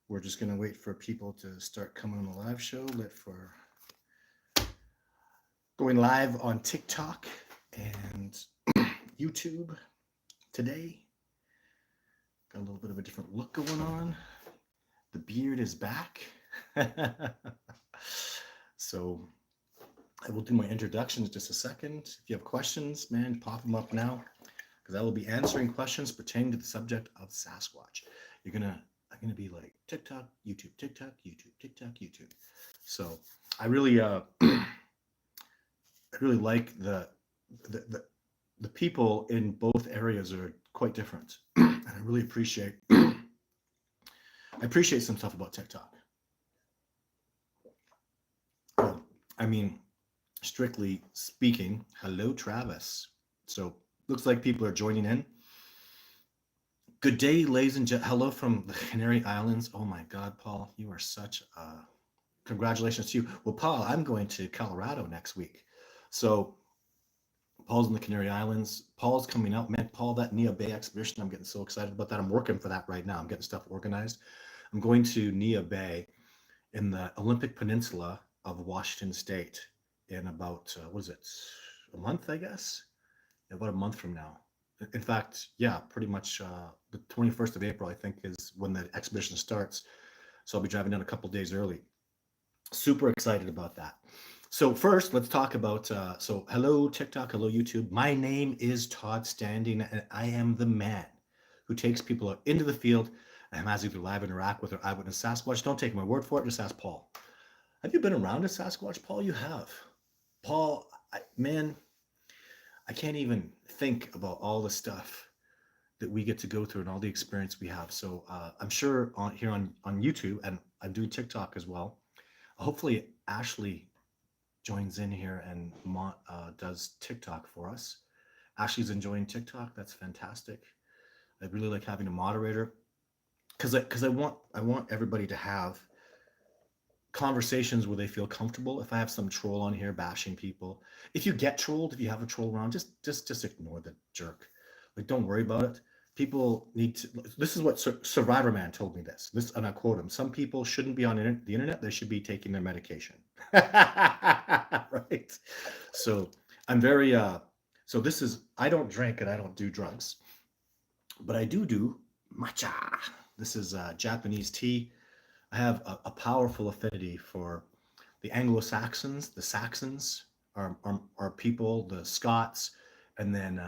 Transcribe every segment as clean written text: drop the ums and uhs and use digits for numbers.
We're just going to wait for people to start coming on the live show. Let for going live on TikTok and YouTube today. Got a little bit of a different look going on. The beard is back. So I will do my introductions just a second. If you have questions, man, pop them up now, because I will be answering questions pertaining to the subject of Sasquatch. I'm gonna be like TikTok, YouTube, TikTok, YouTube, TikTok, YouTube. So I really I really like the the people in both areas are quite different. And I really appreciate I appreciate some stuff about TikTok. Well, I mean, strictly speaking, hello Travis. So looks like people are joining in. Good day, ladies and gentlemen. Hello from the Canary Islands. Oh my God, Paul, you are such a congratulations to you. Well, Paul, I'm going to Colorado next week. So Paul's in the Canary Islands. Paul's coming out. Man, Paul, that Nia Bay expedition, I'm getting so excited about that. I'm working for that right now. I'm getting stuff organized. I'm going to Nia Bay in the Olympic Peninsula of Washington State in about, what is it, a month, I guess? About a month from now. In fact, yeah, pretty much the 21st of April, I think, is when the expedition starts. So I'll be driving down a couple days early. Super excited about that. So first, let's talk about, so hello TikTok, hello YouTube. My name is Todd Standing, and I am the man who takes people out into the field and has either live interact with or eyewitness Sasquatch. Don't take my word for it, just ask Paul. Have you been around a Sasquatch, Paul? You have. Paul, man, I can't even think about all the stuff that we get to go through and all the experience we have. So I'm sure on YouTube, and I'm doing TikTok as well. Hopefully Ashley joins in here and does TikTok for us. Ashley's enjoying TikTok. That's fantastic. I really like having a moderator because I want everybody to have conversations where they feel comfortable. If I have some troll on here bashing people, if you get trolled, if you have a troll around, just ignore the jerk. Like, don't worry about it. People need to. This is what Survivor Man told me. This, and I quote him: "Some people shouldn't be on the internet. They should be taking their medication." Right. So I'm very. So this is. I don't drink and I don't do drugs, but I do matcha. This is Japanese tea. I have a powerful affinity for the Anglo-Saxons. The Saxons are people, the Scots, and then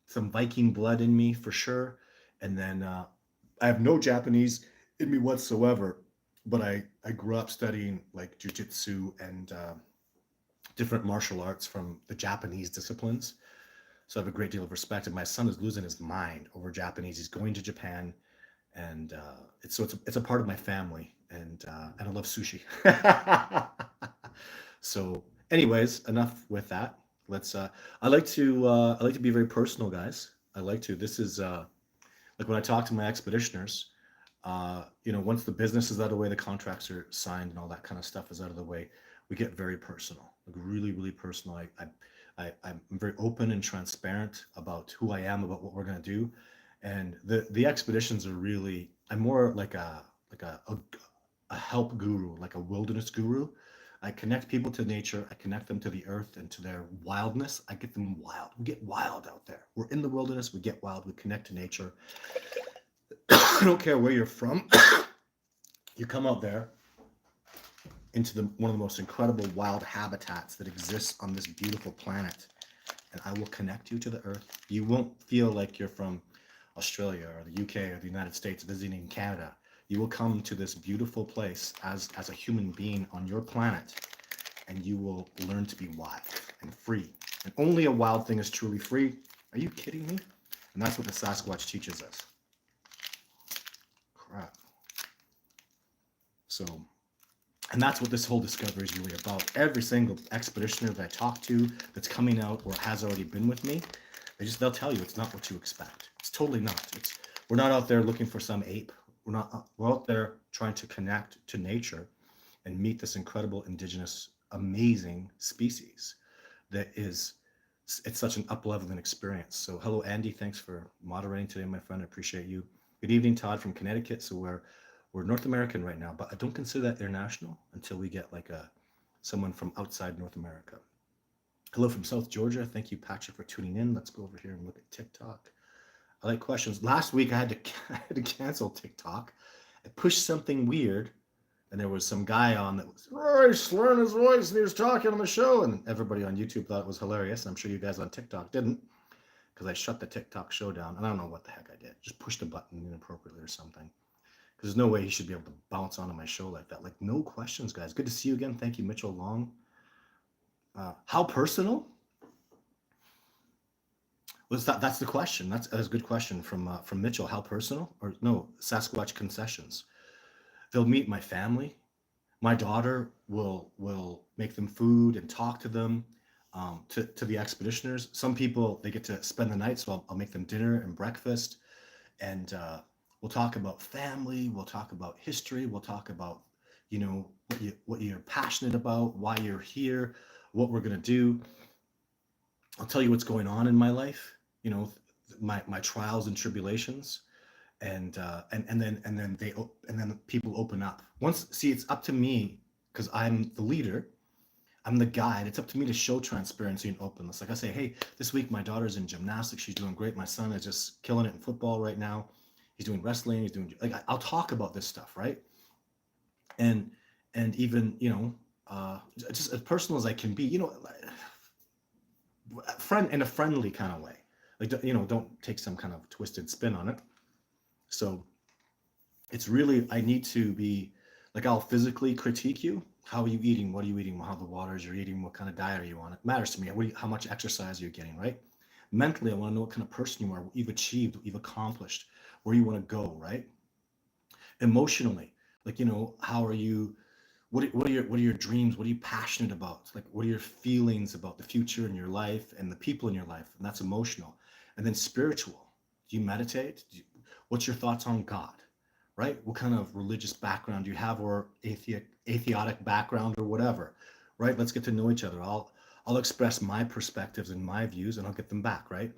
some Viking blood in me for sure. And then I have no Japanese in me whatsoever, but I grew up studying like jujitsu and different martial arts from the Japanese disciplines. So I have a great deal of respect. And my son is losing his mind over Japanese. He's going to Japan, and it's a part of my family, and I love sushi. So, anyways, enough with that. Let's. I like to be very personal, guys. I like to. This is like when I talk to my expeditioners. Once the business is out of the way, the contracts are signed, and all that kind of stuff is out of the way, we get very personal, like really, really personal. I'm very open and transparent about who I am, about what we're gonna do, and the expeditions are really. I'm more like a help guru, like a wilderness guru. I connect people to nature. I connect them to the earth and to their wildness. I get them wild. We get wild out there. We're in the wilderness. We get wild. We connect to nature. I don't care where you're from. You come out there into one of the most incredible wild habitats that exists on this beautiful planet, and I will connect you to the earth. You won't feel like you're from Australia or the UK or the United States visiting Canada. You will come to this beautiful place as a human being on your planet, and you will learn to be wild and free. And only a wild thing is truly free. Are you kidding me? And that's what the Sasquatch teaches us. Crap. So, and that's what this whole discovery is really about. Every single expeditioner that I talk to that's coming out or has already been with me, they'll tell you it's not what you expect. It's totally not. We're not out there looking for some ape. We're out there trying to connect to nature and meet this incredible indigenous, amazing species it's such an up-leveling experience. So hello, Andy. Thanks for moderating today, my friend. I appreciate you. Good evening, Todd from Connecticut. So We're North American right now, but I don't consider that international until we get like a someone from outside North America. Hello from South Georgia. Thank you, Patrick, for tuning in. Let's go over here and look at TikTok. I like questions. Last week I had to I had to cancel TikTok. I pushed something weird, and there was some guy on that was slurring his voice and he was talking on the show, and everybody on YouTube thought it was hilarious. I'm sure you guys on TikTok didn't, because I shut the TikTok show down, and I don't know what the heck I did. Just pushed a button inappropriately or something. Because there's no way he should be able to bounce onto my show like that. Like, no questions, guys. Good to see you again. Thank you, Mitchell Long. How personal? That's the question. That's a good question from Mitchell. How personal? Or no, Sasquatch Concessions. They'll meet my family. My daughter will make them food and talk to them. To the expeditioners. Some people, they get to spend the night, so I'll make them dinner and breakfast, and we'll talk about family. We'll talk about history. We'll talk about, what you're passionate about, why you're here, what we're gonna do. I'll tell you what's going on in my life. My trials and tribulations, and then people open up. It's up to me, because I'm the leader. I'm the guide. It's up to me to show transparency and openness. Like I say, hey, this week my daughter's in gymnastics. She's doing great. My son is just killing it in football right now. He's doing wrestling. He's doing, like, I'll talk about this stuff, right? And even, just as personal as I can be, friend in a friendly kind of way. Like, don't take some kind of twisted spin on it. So it's really, I need to be, like, I'll physically critique you. How are you eating? What are you eating? How the waters you're eating? What kind of diet are you on? It matters to me. How much exercise are you getting, right? Mentally, I want to know what kind of person you are, what you've achieved, what you've accomplished, where you want to go, right? Emotionally, like, how are you? What are your dreams? What are you passionate about? Like, what are your feelings about the future in your life and the people in your life? And that's emotional. And then spiritual. Do you meditate? What's your thoughts on God? Right? What kind of religious background do you have, or atheistic background, or whatever, right? Let's get to know each other. I'll express my perspectives and my views, and I'll get them back, right?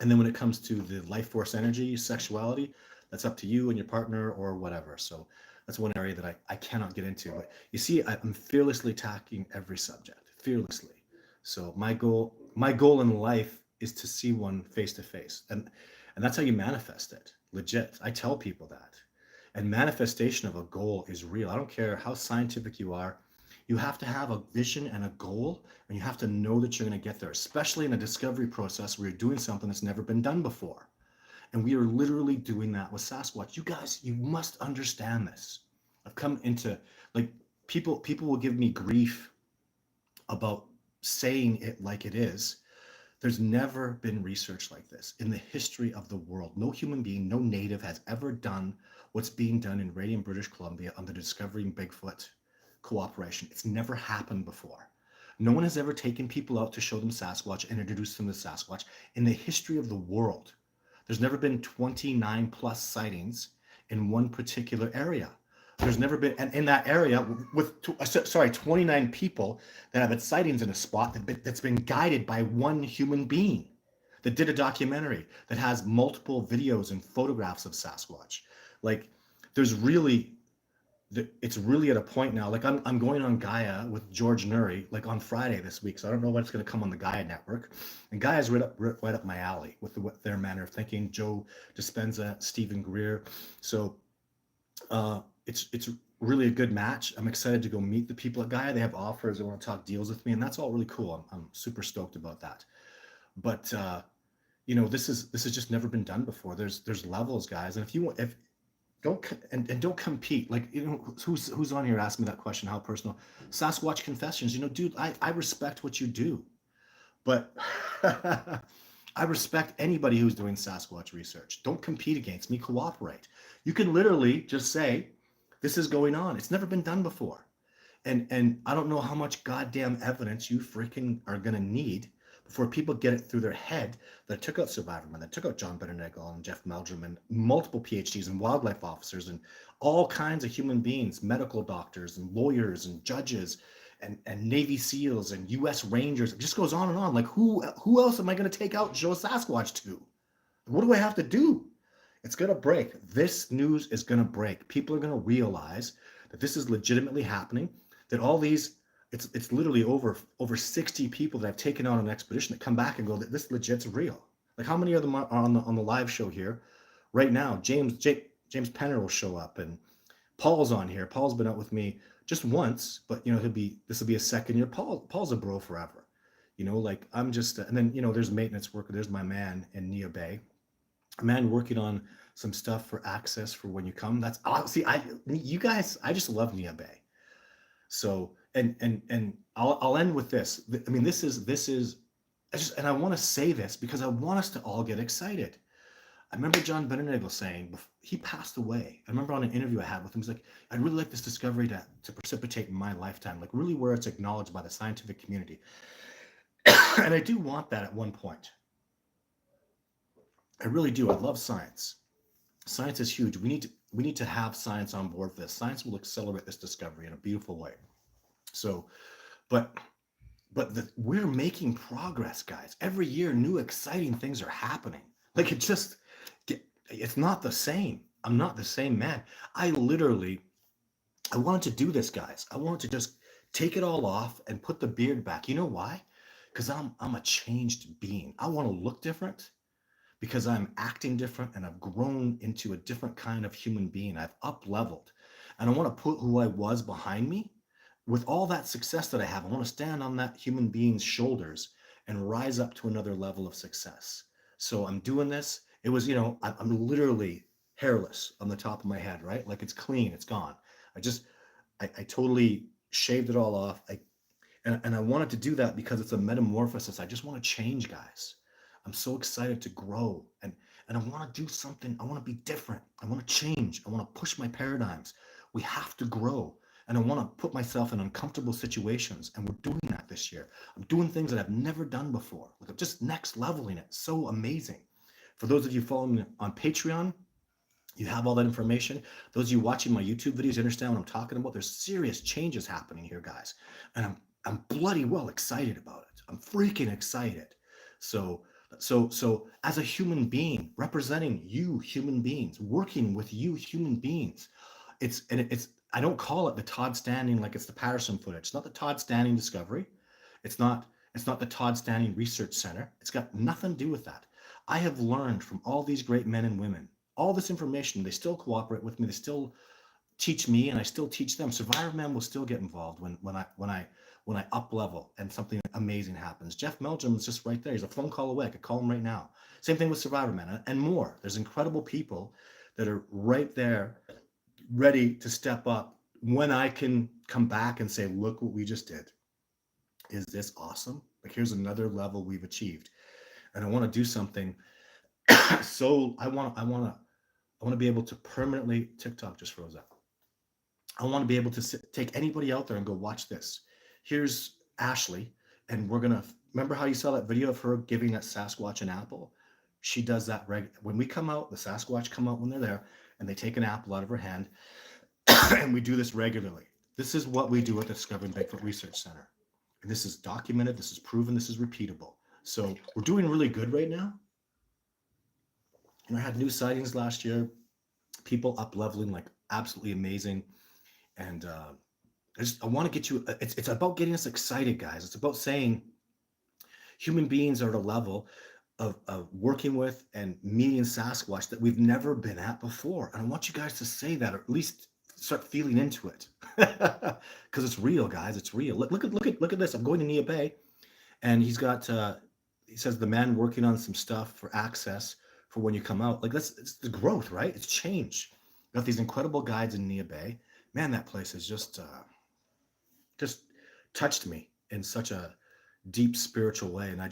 And then when it comes to the life force energy, sexuality, that's up to you and your partner or whatever. So that's one area that I cannot get into. But you see, I'm fearlessly attacking every subject, fearlessly. So my goal in life is to see one face to face, and that's how you manifest it. Legit. I tell people that. And manifestation of a goal is real. I don't care how scientific you are. You have to have a vision and a goal, and you have to know that you're going to get there, especially in a discovery process where you're doing something that's never been done before. And we are literally doing that with Sasquatch. You guys, you must understand this. I've come into, like, people will give me grief about saying it like it is. There's never been research like this in the history of the world. No human being, no native has ever done what's being done in Radiant, British Columbia on the Discovering Bigfoot cooperation. It's never happened before. No one has ever taken people out to show them Sasquatch and introduce them to Sasquatch in the history of the world. There's never been 29 plus sightings in one particular area. There's never been, and in that area with 29 people that have had sightings in a spot that's been guided by one human being that did a documentary that has multiple videos and photographs of Sasquatch. Like, it's really at a point now. Like, I'm going on Gaia with George Nuri, like, on Friday this week. So I don't know what's going to come on the Gaia network. And Gaia's right up my alley with their manner of thinking. Joe Dispenza, Stephen Greer. So it's really a good match. I'm excited to go meet the people at Gaia. They have offers. They want to talk deals with me, and that's all really cool. I'm super stoked about that. But this is just never been done before. There's levels, guys, and don't compete. Like, who's on here asking me that question? How personal? Sasquatch Confessions. Dude, I respect what you do, but I respect anybody who's doing Sasquatch research. Don't compete against me. Cooperate. You can literally just say, this is going on. It's never been done before. And I don't know how much goddamn evidence you freaking are going to need before people get it through their head that took out Survivorman, that took out John Benedigal and Jeff Meldrum and multiple PhDs and wildlife officers and all kinds of human beings, medical doctors and lawyers and judges and Navy SEALs and U.S. Rangers. It just goes on and on. Like, who else am I going to take out and show a Sasquatch to? What do I have to do? It's going to break. This news is going to break. People are going to realize that this is legitimately happening, that all these, it's literally over 60 people that have taken on an expedition that come back and go that this legit's real. Like how many of them are on the live show here right now? James Penner will show up, and Paul's on here. Paul's been out with me just once, but this will be a second year. Paul's a bro forever. Like I'm just, and then there's maintenance worker. There's my man in Nia Bay, a man working on some stuff for access for when you come. That's see, you guys, I just love Nia Bay. So and I'll end with this. I mean, this is and I want to say this because I want us to all get excited. I remember John Benedict saying he passed away. I remember on an interview I had with him, he's like, I'd really like this discovery to precipitate in my lifetime, like really where it's acknowledged by the scientific community. And I do want that at one point. I really do. I love science. Science is huge. We need to have science on board for this. Science will accelerate this discovery in a beautiful way. So, but we're making progress, guys. Every year, new exciting things are happening. Like it's not the same. I'm not the same man. I wanted to do this, guys. I wanted to just take it all off and put the beard back. You know why? Because I'm a changed being. I want to look different because I'm acting different and I've grown into a different kind of human being. I've up-leveled, and I want to put who I was behind me. With all that success that I have, I want to stand on that human being's shoulders and rise up to another level of success. So I'm doing this. It was, I'm literally hairless on the top of my head, right? Like it's clean, it's gone. I totally shaved it all off. And I wanted to do that because it's a metamorphosis. I just want to change, guys. I'm so excited to grow and I want to do something. I want to be different. I want to change. I want to push my paradigms. We have to grow. And I want to put myself in uncomfortable situations. And we're doing that this year. I'm doing things that I've never done before. Like I'm just next leveling it. So amazing. For those of you following me on Patreon, you have all that information. Those of you watching my YouTube videos, you understand what I'm talking about. There's serious changes happening here, guys. And I'm bloody well excited about it. I'm freaking excited. So as a human being, representing you human beings, working with you human beings, it's I don't call it the Todd Standing like it's the Patterson footage. It's not the Todd Standing discovery. It's not the Todd Standing Research Center. It's got nothing to do with that. I have learned from all these great men and women, all this information. They still cooperate with me. They still teach me, and I still teach them. Survivor Man will still get involved when I up level and something amazing happens. Jeff Meldrum is just right there. He's a phone call away. I could call him right now. Same thing with Survivor Man and more. There's incredible people that are right there, ready to step up when I can come back and say, look what we just did. Is this awesome? Like here's another level we've achieved. And I want to do something. So I want to be able to permanently, TikTok just froze up. I want to be able to take anybody out there and go watch this. Here's Ashley, and we're gonna remember how you saw that video of her giving that Sasquatch an apple. She does that when we come out. The Sasquatch come out when they're there, and they take an apple out of her hand, and we do this regularly. This is what we do at the Discovering Bigfoot Research Center, and this is documented. This is proven. This is repeatable. So we're doing really good right now. And I had new sightings last year. People up leveling like absolutely amazing, and I want to get you. It's about getting us excited, guys. It's about saying human beings are at a level of working with and meeting Sasquatch that we've never been at before. And I want you guys to say that, or at least start feeling into it, because it's real, guys. It's real. Look at this. I'm going to Nia Bay, and he's got. He says the man working on some stuff for access for when you come out. Like it's the growth, right? It's change. Got these incredible guides in Nia Bay. Man, that place is just touched me in such a deep spiritual way. And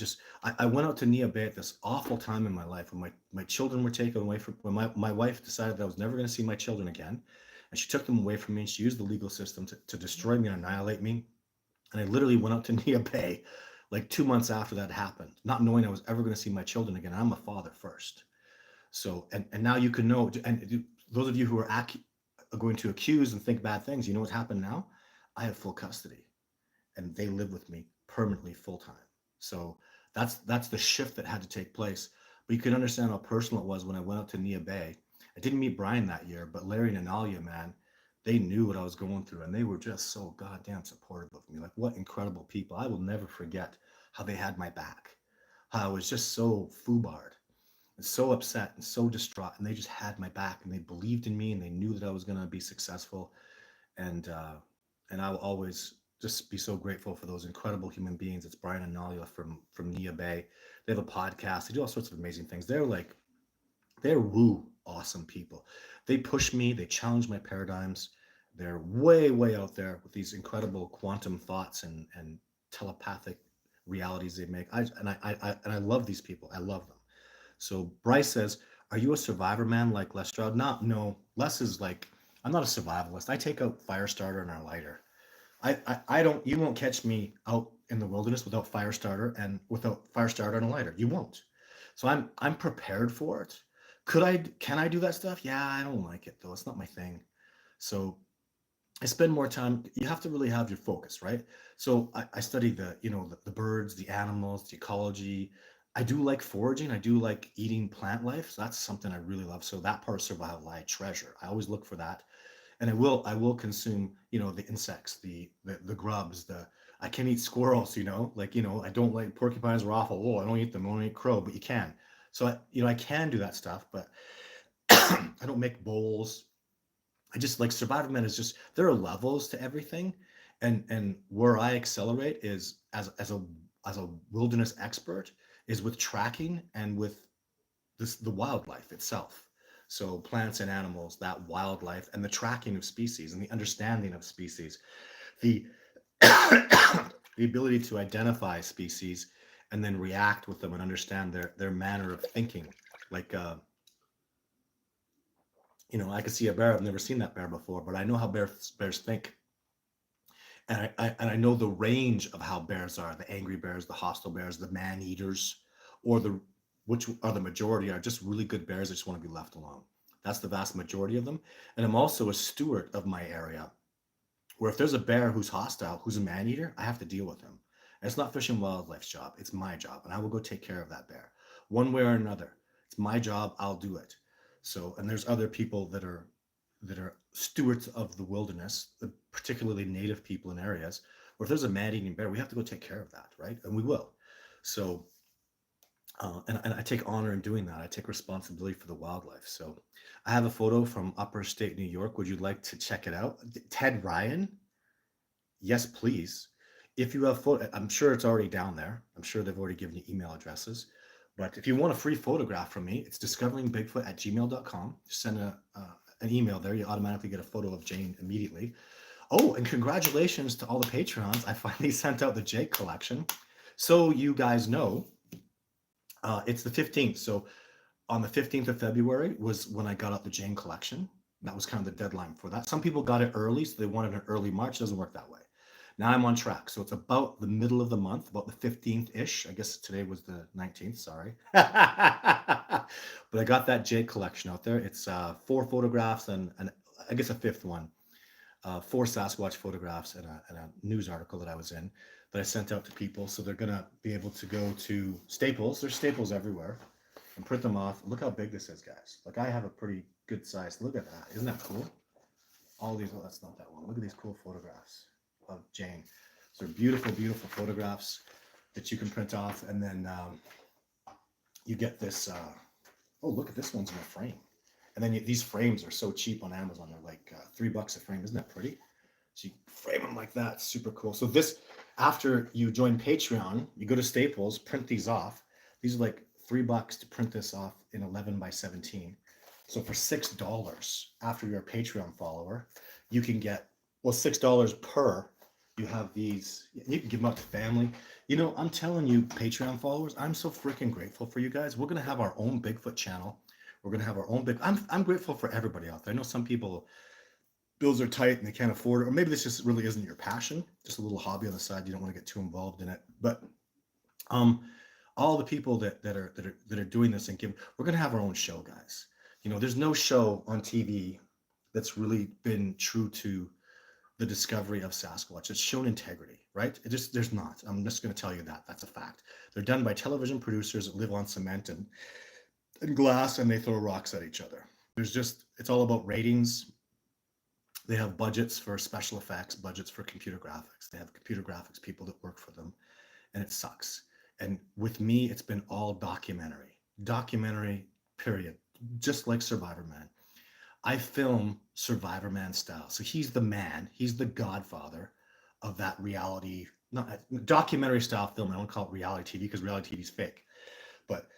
I went out to Nia Bay at this awful time in my life when my children were taken away from, when my wife decided that I was never going to see my children again. And she took them away from me, and she used the legal system to destroy me and annihilate me. And I literally went out to Nia Bay like 2 months after that happened, not knowing I was ever going to see my children again. I'm a father first. So, and now you can know, and those of you who are going to accuse and think bad things, you know what's happened now? I have full custody, and they live with me permanently full time. So that's the shift that had to take place. But you could understand how personal it was when I went out to Nia Bay. I didn't meet Brian that year, but Larry and Analia, man, they knew what I was going through, and they were just so goddamn supportive of me. Like, what incredible people. I will never forget how they had my back. How I was just so foobarred and so upset and so distraught, and they just had my back, and they believed in me, and they knew that I was going to be successful. And I will always just be so grateful for those incredible human beings. It's Brian and Nalia from Nia Bay. They have a podcast. They do all sorts of amazing things. They're woo awesome people. They push me. They challenge my paradigms. They're way out there with these incredible quantum thoughts and telepathic realities they make. I love these people. I love them. So Bryce says, "Are you a survivor man like Les Stroud?" Not, no. Les is like, I'm not a survivalist. I take out fire starter and our lighter. I don't. You won't catch me out in the wilderness without fire starter and without fire starter and a lighter. You won't. So I'm prepared for it. Can I do that stuff? Yeah, I don't like it though. It's not my thing. So I spend more time. You have to really have your focus, right? So I study the birds, the animals, the ecology. I do like foraging. I do like eating plant life. So that's something I really love. So that part of survival I treasure. I always look for that, and I will consume the insects, the grubs. The I can eat squirrels. I don't like porcupines are awful. Oh, I don't eat them. I don't eat crow, but you can. So I can do that stuff, but I don't make bowls. I just like Survivor Men is just there are levels to everything, and where I accelerate is as a wilderness expert is with tracking and with the wildlife itself. So plants and animals, that wildlife, and the tracking of species and the understanding of species, the the ability to identify species and then react with them and understand their manner of thinking. Like I could see a bear. I've never seen that bear before, but I know how bears think, and I know the range of how bears are: the angry bears, the hostile bears, the man eaters, or the which are the majority are just really good bears that just want to be left alone. That's the vast majority of them. And I'm also a steward of my area, where if there's a bear who's hostile, who's a man eater, I have to deal with him. And it's not Fish and Wildlife's job; it's my job, and I will go take care of that bear, one way or another. It's my job. I'll do it. So, and there's other people that are stewards of the wilderness, particularly native people in areas where if there's a man-eating bear, we have to go take care of that, right? And we will. So, and I take honor in doing that. I take responsibility for the wildlife. So, I have a photo from Upper State New York. Would you like to check it out? Ted Ryan? Yes, please. If you have photo, I'm sure it's already down there. I'm sure they've already given you email addresses. But if you want a free photograph from me, it's discoveringbigfoot@gmail.com. Just send an email there. You automatically get a photo of Jane immediately. Oh, and congratulations to all the Patreons. I finally sent out the Jake collection. So you guys know, it's the 15th. So on the 15th of February was when I got out the Jane collection. That was kind of the deadline for that. Some people got it early, so they wanted an early March. It doesn't work that way. Now I'm on track. So it's about the middle of the month, about the 15th-ish. I guess today was the 19th, sorry. But I got that Jade collection out there. It's 4 photographs and I guess a fifth one. 4 Sasquatch photographs and a news article that I was in that I sent out to people. So they're going to be able to go to Staples. There's Staples everywhere and print them off. Look how big this is, guys. Like I have a pretty good size. Look at that. Isn't that cool? All these, oh, that's not that one. Look at these cool photographs of Jane. So they're beautiful, beautiful photographs that you can print off. And then you get this, oh, look at this one's in a frame. And then these frames are so cheap on Amazon. They're like $3 a frame. Isn't that pretty? So you frame them like that. Super cool. So this, after you join Patreon, you go to Staples, print these off. These are like $3 to print this off in 11 by 17. So for $6 after you're a Patreon follower, you can get, well, $6 per. You have these, you can give them out to family. I'm telling you, Patreon followers, I'm so freaking grateful for you guys. We're going to have our own Bigfoot channel. We're going to have our own I'm grateful for everybody out there. I know some people, bills are tight and they can't afford it, or maybe this just really isn't your passion, just a little hobby on the side. You don't want to get too involved in it. But all the people that are doing this and we're going to have our own show, guys. There's no show on TV that's really been true to the discovery of Sasquatch. It's shown integrity, right? There's not. I'm just going to tell you that. That's a fact. They're done by television producers that live on cement and and glass, and they throw rocks at each other. It's all about ratings. They have budgets for special effects, budgets for computer graphics. They have computer graphics people that work for them, and it sucks. And with me, it's been all documentary, period. Just like Survivor Man. I film Survivor Man style. So he's the man, he's the godfather of that reality, not documentary style film. I don't call it reality TV because reality TV is fake. But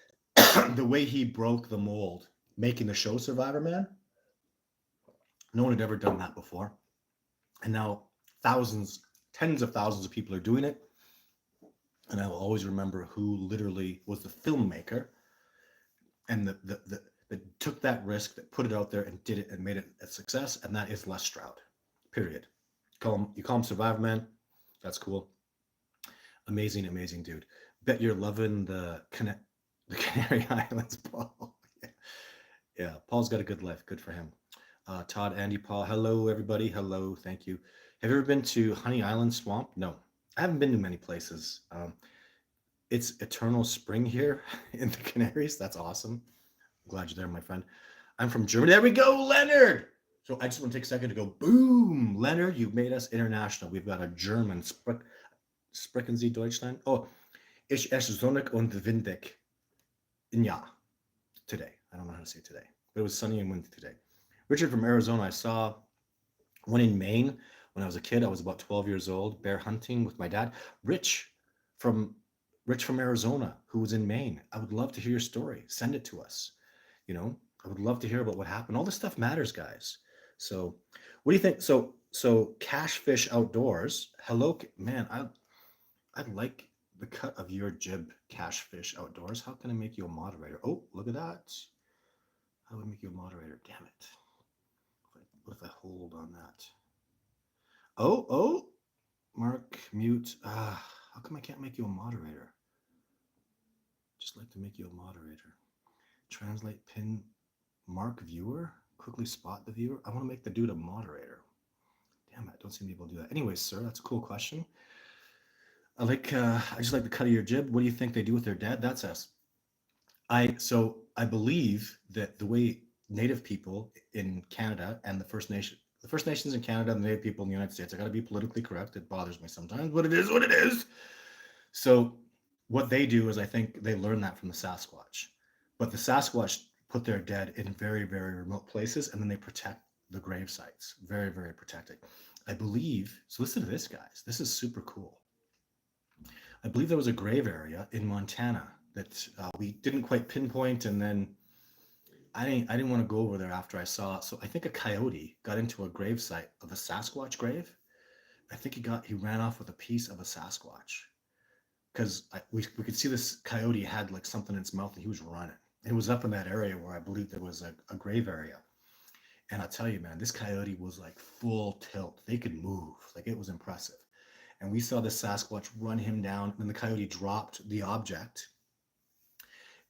the way he broke the mold, making the show Survivor Man, no one had ever done that before. And now thousands, tens of thousands of people are doing it. And I will always remember who literally was the filmmaker and that took that risk, that put it out there and did it and made it a success. And that is Les Stroud, period. You call him Survivor Man. That's cool. Amazing, amazing dude. Bet you're loving the Canary Islands, Paul. Yeah, Paul's got a good life. Good for him. Todd, Andy, Paul. Hello, everybody. Hello. Thank you. Have you ever been to Honey Island Swamp? No, I haven't been to many places. It's eternal spring here in the Canaries. That's awesome. I'm glad you're there, my friend. I'm from Germany. There we go, Leonard. So I just want to take a second to go, boom, Leonard, you've made us international. We've got a German. Sprechen Sie Deutschland? Oh, ich es sonnig und windig. Ja, today. I don't know how to say today, but it was sunny and windy today. Richard from Arizona. I saw one in Maine when I was a kid. I was about 12 years old, bear hunting with my dad. Rich from Arizona, who was in Maine. I would love to hear your story. Send it to us. I would love to hear about what happened. All this stuff matters, guys. So what do you think? So Cash Fish Outdoors. Hello, man. I like the cut of your jib, Cash Fish Outdoors. How can I make you a moderator? Oh, look at that. How do I make you a moderator? Damn it. What if I hold on that? Oh, Mark, mute. How come I can't make you a moderator? Just like to make you a moderator. Translate pin mark viewer. Quickly spot the viewer. I want to make the dude a moderator. Damn it, I don't seem to be able to do that. Anyways, sir, that's a cool question. I just like the cut of your jib. What do you think they do with their dead? That's us. I believe that the way Native people in Canada and the First Nations in Canada and the Native people in the United States, I got to be politically correct. It bothers me sometimes, but it is what it is. So what they do is I think they learn that from the Sasquatch. But the Sasquatch put their dead in very, very remote places, and then they protect the grave sites. Very, very protected. I believe, so listen to this, guys. This is super cool. I believe there was a grave area in Montana that we didn't quite pinpoint, and then I didn't want to go over there after I saw it. So I think a coyote got into a grave site of a Sasquatch grave. I think he ran off with a piece of a Sasquatch because we could see this coyote had like something in its mouth and he was running. It was up in that area where I believe there was a grave area. And I'll tell you, man, this coyote was like full tilt. They could move. Like it was impressive. And we saw the Sasquatch run him down, and the coyote dropped the object.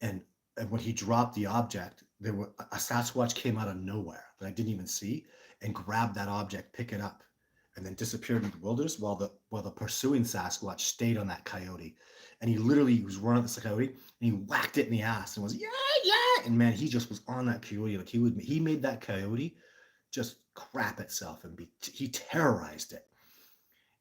And when he dropped the object, a Sasquatch came out of nowhere that I didn't even see and grabbed that object, pick it up, and then disappeared into the wilderness while the pursuing Sasquatch stayed on that coyote. And he was running at the coyote and he whacked it in the ass and was, yeah. And man, he just was on that coyote. Like he made that coyote just crap itself and he terrorized it.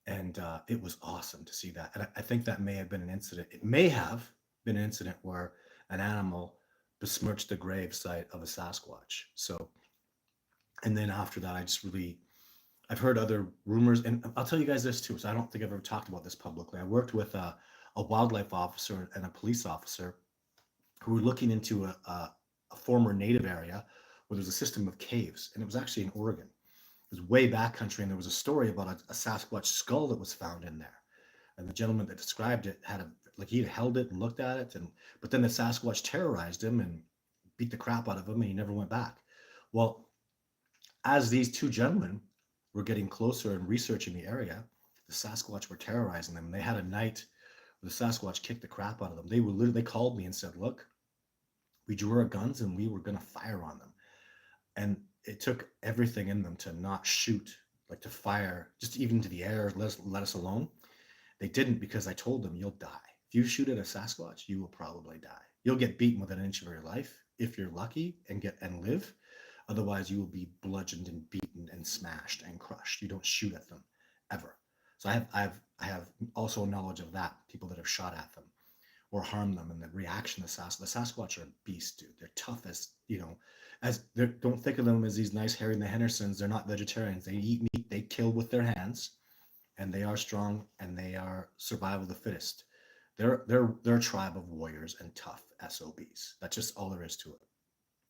And it was awesome to see that. And I think that may have been an incident. It may have been an incident where an animal besmirched the grave site of a Sasquatch. So, and then after that, I've heard other rumors, and I'll tell you guys this too. So I don't think I've ever talked about this publicly. I worked with a wildlife officer and a police officer who were looking into a former native area where there's a system of caves, and it was actually in Oregon. It was way backcountry, and there was a story about a Sasquatch skull that was found in there. And the gentleman that described it he held it and looked at it, but then the Sasquatch terrorized him and beat the crap out of him, and he never went back. Well, as these two gentlemen were getting closer and researching the area, the Sasquatch were terrorizing them. And they had a night where the Sasquatch kicked the crap out of them. They called me and said, "Look, we drew our guns and we were going to fire on them." And it took everything in them to not shoot, like to fire, just even to the air, let us alone. They didn't, because I told them, you'll die. If you shoot at a Sasquatch, you will probably die. You'll get beaten within an inch of your life, if you're lucky and live. Otherwise, you will be bludgeoned and beaten and smashed and crushed. You don't shoot at them ever. So I have also knowledge of that. People that have shot at them or harmed them, and the reaction the Sasquatch are beasts, dude. They're tough as as they don't think of them as these nice Harry and the Hendersons. They're not vegetarians. They eat meat. They kill with their hands, and they are strong and they are survival of the fittest. They're a tribe of warriors and tough SOBs. That's just all there is to it.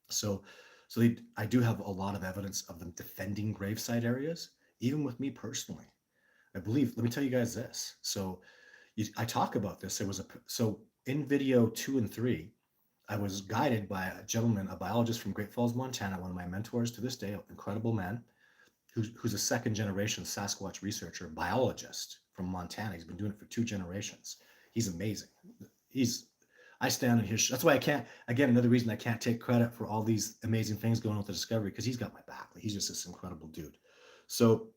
So, I do have a lot of evidence of them defending gravesite areas, even with me personally. I believe. Let me tell you guys this. So, I talk about this. There was in video 2 and 3, I was guided by a gentleman, a biologist from Great Falls, Montana, one of my mentors to this day, an incredible man, who's a second generation Sasquatch researcher, biologist from Montana. He's been doing it for 2 generations. He's amazing. He's I stand on his. That's why I can't. Again, another reason I can't take credit for all these amazing things going on with the discovery, because he's got my back. Like, he's just this incredible dude. So,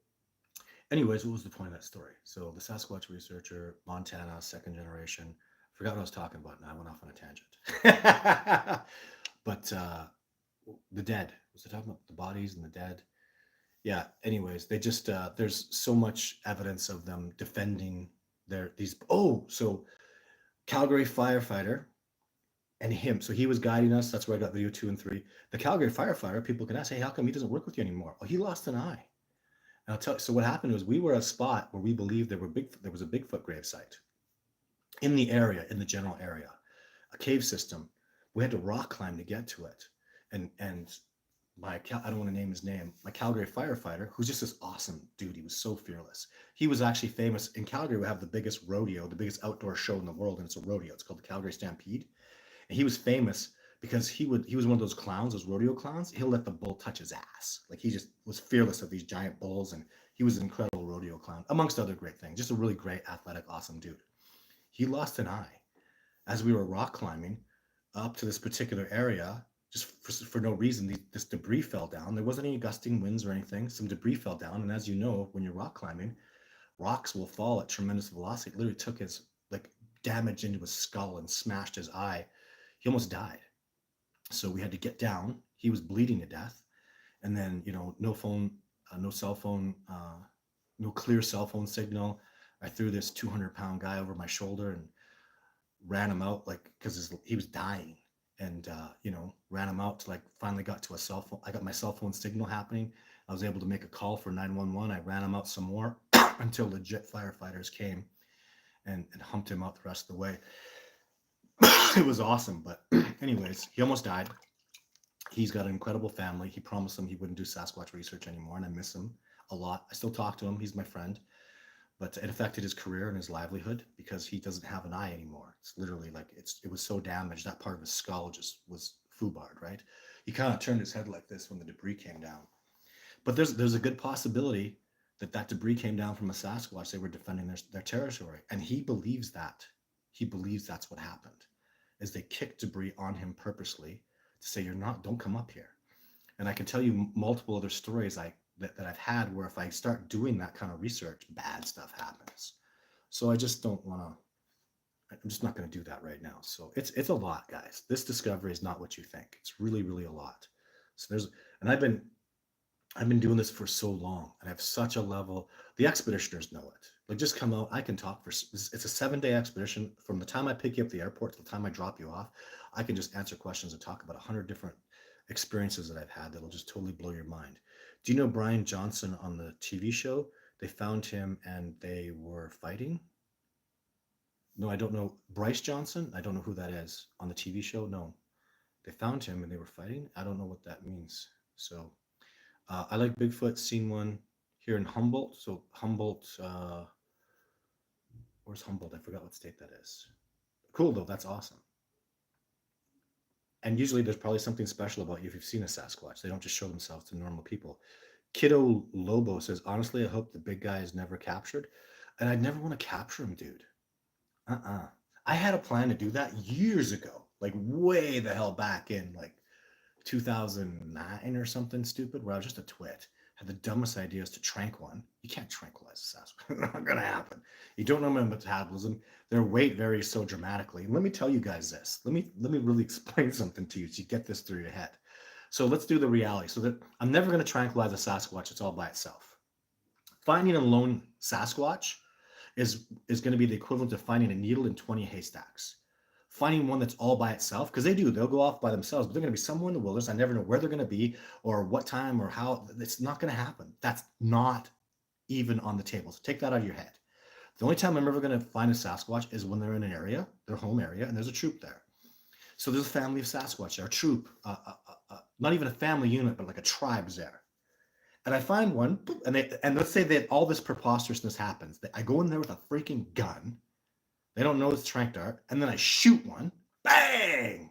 anyways, what was the point of that story? So the Sasquatch researcher, Montana, second generation. Forgot what I was talking about. Now I went off on a tangent. But the dead. Was I talking about the bodies and the dead? Yeah. Anyways, they just there's so much evidence of them defending their these. Oh, so Calgary firefighter and him. So he was guiding us. That's where I got video 2 and 3. The Calgary firefighter. People can ask, hey, how come he doesn't work with you anymore? Oh, he lost an eye. And I'll tell you. So what happened was, we were at a spot where we believed there was a Bigfoot gravesite in the area, in the general area, a cave system. We had to rock climb to get to it. And I don't want to name his name, my Calgary firefighter, who's just this awesome dude. He was so fearless. He was actually famous in Calgary. We have the biggest rodeo, the biggest outdoor show in the world, and it's a rodeo. It's called the Calgary Stampede. And he was famous because he was one of those clowns, those rodeo clowns. He'll let the bull touch his ass. Like, he just was fearless of these giant bulls, and he was an incredible rodeo clown, amongst other great things. Just a really great, athletic, awesome dude. He lost an eye as we were rock climbing up to this particular area. Just for no reason, this debris fell down. There wasn't any gusting winds or anything. Some debris fell down, and as you know, when you're rock climbing, rocks will fall at tremendous velocity. It literally took his, like, damage into his skull and smashed his eye. He almost died. So we had to get down. He was bleeding to death, and then, no phone, no cell phone, no clear cell phone signal. I threw this 200-pound guy over my shoulder and ran him out, like, because he was dying. And ran him out to, like, finally got to a cell phone. I got my cell phone signal happening. I was able to make a call for 911. I ran him out some more until legit firefighters came and humped him out the rest of the way. It was awesome. But anyways, he almost died. He's got an incredible family. He promised them he wouldn't do Sasquatch research anymore, and I miss him a lot. I still talk to him. He's my friend. But it affected his career and his livelihood, because he doesn't have an eye anymore. It's literally like, it was so damaged. That part of his skull just was foobarred, right? He kind of turned his head like this when the debris came down. But there's a good possibility that debris came down from a Sasquatch. They were defending their territory, and he believes that. He believes that's what happened, is they kicked debris on him purposely to say, don't come up here. And I can tell you multiple other stories that I've had where, if I start doing that kind of research, bad stuff happens. So I just don't want to. I'm just not going to do that right now. So it's a lot, guys. This discovery is not what you think. It's really, really a lot. So I've been doing this for so long, and I have such a level. The expeditioners know it. Like, just come out. I can talk it's a 7-day expedition. From the time I pick you up at the airport to the time I drop you off, I can just answer questions and talk about 100 different experiences that I've had that'll just totally blow your mind. Do you know Brian Johnson on the TV show? They found him and they were fighting. No, I don't know. Bryce Johnson? I don't know who that is on the TV show. No, they found him and they were fighting. I don't know what that means. So I like Bigfoot. Seen one here in Humboldt. So Humboldt, where's Humboldt? I forgot what state that is. Cool though. That's awesome. And usually there's probably something special about you if you've seen a Sasquatch. They don't just show themselves to normal people. Kiddo Lobo says, honestly, I hope the big guy is never captured. And I'd never want to capture him, dude. I had a plan to do that years ago, like way the hell back in, like, 2009 or something stupid, where I was just a twit. had the dumbest ideas to trank one. You can't tranquilize a Sasquatch. It's not going to happen. You don't know my metabolism. Their weight varies so dramatically. Let me tell you guys this. Let me really explain something to you so you get this through your head. So let's do the reality. So that I'm never going to tranquilize a Sasquatch. It's all by itself. Finding a lone Sasquatch is going to be the equivalent of finding a needle in 20 haystacks. Finding one that's all by itself, because they'll go off by themselves, but they're going to be somewhere in the wilderness. I never know where they're going to be or what time or how. It's not going to happen. That's not even on the table. So take that out of your head. The only time I'm ever going to find a Sasquatch is when they're in an area, their home area, and there's a troop there. So there's a family of Sasquatch, our troop, not even a family unit, but like a tribe's there. And I find one, and let's say that all this preposterousness happens. I go in there with a freaking gun. They don't know it's trank dart, and then I shoot one. Bang!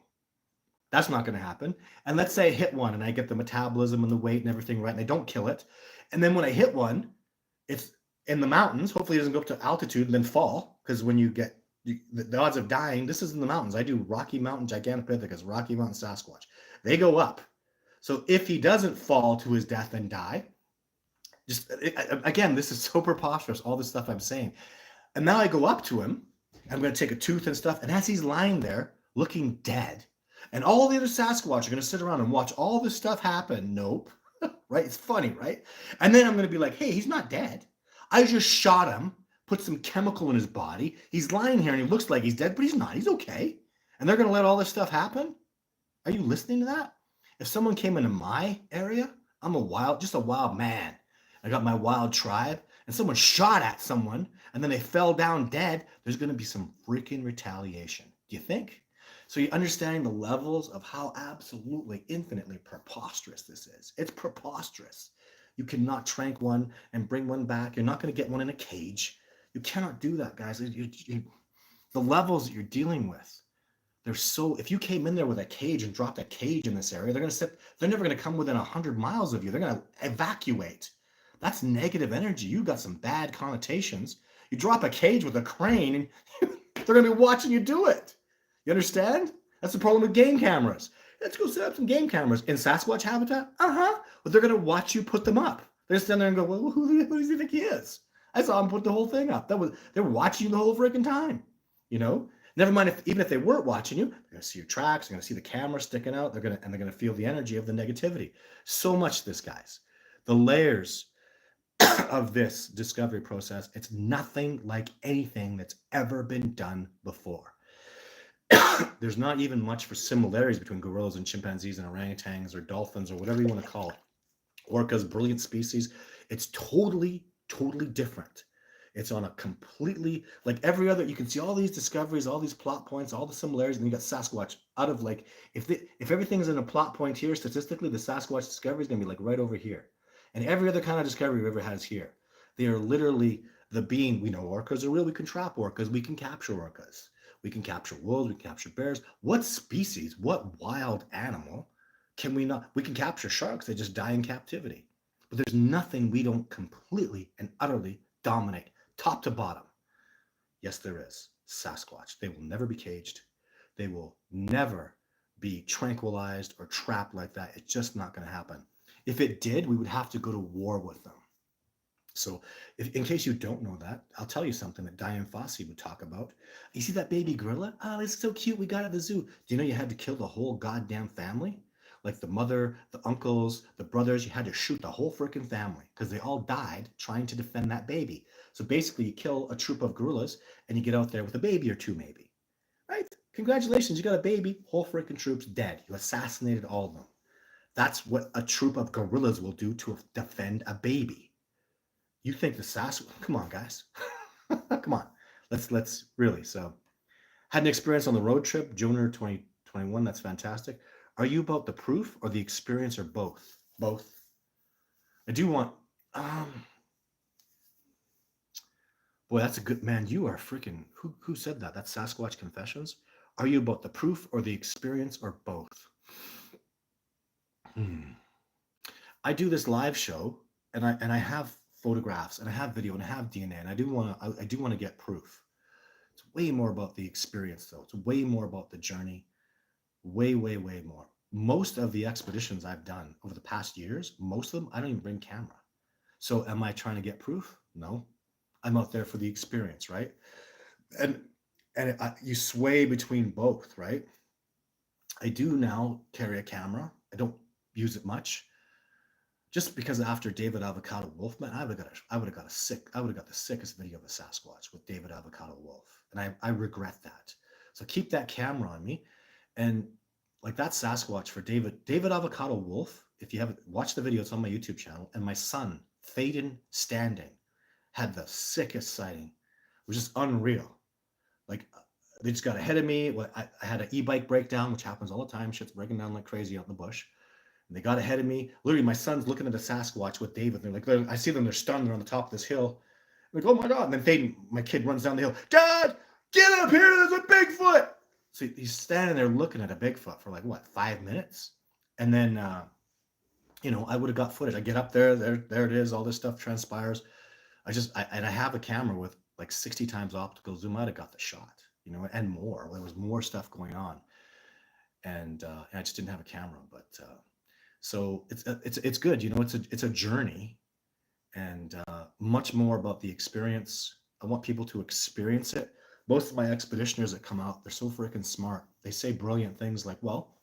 That's not going to happen. And let's say I hit one, and I get the metabolism and the weight and everything right, and I don't kill it. And then when I hit one, it's in the mountains. Hopefully, it doesn't go up to altitude and then fall, because when you get the odds of dying, this is in the mountains. I do Rocky Mountain Gigantopithecus, Rocky Mountain Sasquatch. They go up. So if he doesn't fall to his death and die, again, this is so preposterous, all this stuff I'm saying. And now I go up to him. I'm going to take a tooth and stuff. And as he's lying there looking dead, and all the other Sasquatch are going to sit around and watch all this stuff happen. Nope. Right? It's funny, right? And then I'm going to be like, hey, he's not dead. I just shot him, put some chemical in his body. He's lying here and he looks like he's dead, but he's not. He's okay. And they're going to let all this stuff happen? Are you listening to that? If someone came into my area, I'm just a wild man. I got my wild tribe, and someone shot at someone, and then they fell down dead, there's going to be some freaking retaliation. Do you think? So you're understanding the levels of how absolutely infinitely preposterous this is. It's preposterous. You cannot trank one and bring one back. You're not going to get one in a cage. You cannot do that, guys. The levels that you're dealing with. If you came in there with a cage and dropped a cage in this area, they're never going to come within 100 miles of you. They're going to evacuate. That's negative energy. You got some bad connotations. You drop a cage with a crane and they're going to be watching you do it. You understand? That's the problem with game cameras. Let's go set up some game cameras in Sasquatch habitat. But they're going to watch you put them up. They're going to stand there and go, well, who does he think he is? I saw him put the whole thing up. They were watching you the whole freaking time. Never mind even if they weren't watching you, they're going to see your tracks, they're going to see the camera sticking out, they're going to feel the energy of the negativity. So much this, guys. The layers of this discovery process, it's nothing like anything that's ever been done before. There's not even much for similarities between gorillas and chimpanzees and orangutans or dolphins or whatever you want to call it. Orcas, brilliant species. It's totally, totally different. It's on a completely, like every other, you can see all these discoveries, all these plot points, all the similarities, and you got Sasquatch out of like, if everything's in a plot point here, statistically, the Sasquatch discovery is going to be like right over here. And every other kind of discovery we ever has here. They are literally the being. We know orcas are real. We can trap orcas. We can capture orcas. We can capture wolves. We can capture bears. What species, what wild animal can we not? We can capture sharks. They just die in captivity. But there's nothing we don't completely and utterly dominate, top to bottom. Yes, there is. Sasquatch. They will never be caged. They will never be tranquilized or trapped like that. It's just not going to happen. If it did, we would have to go to war with them. So in case you don't know that, I'll tell you something that Diane Fossey would talk about. You see that baby gorilla? Oh, it's so cute. We got it at the zoo. Do you know you had to kill the whole goddamn family? Like the mother, the uncles, the brothers, you had to shoot the whole freaking family because they all died trying to defend that baby. So basically you kill a troop of gorillas and you get out there with a baby or two maybe. Right? Congratulations, you got a baby, whole freaking troop's dead. You assassinated all of them. That's what a troop of gorillas will do to defend a baby. You think the Sasquatch? Come on, guys. Come on. Let's really. So, had an experience on the road trip, June 2021. That's fantastic. Are you about the proof or the experience or both? Both. I do want. Boy, that's a good man. You are freaking. Who said that? That's Sasquatch Confessions. Are you about the proof or the experience or both? I do this live show, and I have photographs, and I have video, and I have DNA, and I do want to get proof. It's way more about the experience, though. It's way more about the journey. Way, way more. Most of the expeditions I've done over the past years, most of them, I don't even bring camera. So am I trying to get proof? No. I'm out there for the experience, right? And you sway between both, right? I do now carry a camera. I don't use it much, just because after David Avocado Wolf, man, I would have got the sickest video of a Sasquatch with David Avocado Wolf, and I regret that. So keep that camera on me, and like that Sasquatch for David Avocado Wolf. If you haven't watched the video, it's on my YouTube channel. And my son Thaden Standing had the sickest sighting. It was just unreal. Like they just got ahead of me. I had an e-bike breakdown, which happens all the time. Shit's breaking down like crazy out in the bush. And they got ahead of me. Literally, my son's looking at a Sasquatch with David. They're like, I see them. They're stunned. They're on the top of this hill. I'm like, oh my God. And then Thaden, my kid, runs down the hill. Dad, get up here. There's a Bigfoot. So he's standing there looking at a Bigfoot for like, what, 5 minutes? And then, I would have got footage. I get up there. There it is. All this stuff transpires. I have a camera with like 60 times optical zoom. I'd have got the shot, and more. There was more stuff going on. And I just didn't have a camera. But so it's good. It's a journey, and much more about the experience. I want people to experience it. Most of my expeditioners that come out, they're so freaking smart. They say brilliant things like, well,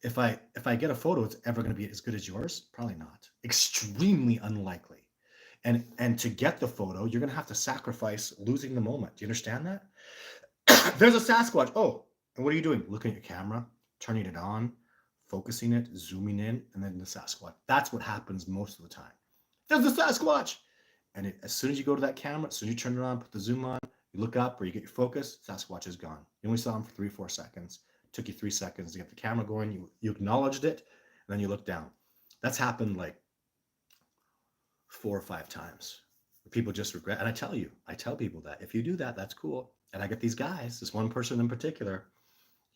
if I get a photo, it's ever going to be as good as yours? Probably not. Extremely unlikely. And to get the photo, you're going to have to sacrifice losing the moment. Do you understand that? There's a Sasquatch. Oh, and what are you doing? Looking at your camera, turning it on, focusing it, zooming in, and then the Sasquatch. That's what happens most of the time. There's the Sasquatch. And as soon as you go to that camera, as soon as you turn it on, put the zoom on, you look up or you get your focus, Sasquatch is gone. You only saw him for 3-4 seconds. It took you 3 seconds to get the camera going. You acknowledged it, and then you look down. That's happened like 4 or 5 times. People just regret. And I tell people that if you do that, that's cool. And I get these guys, this one person in particular,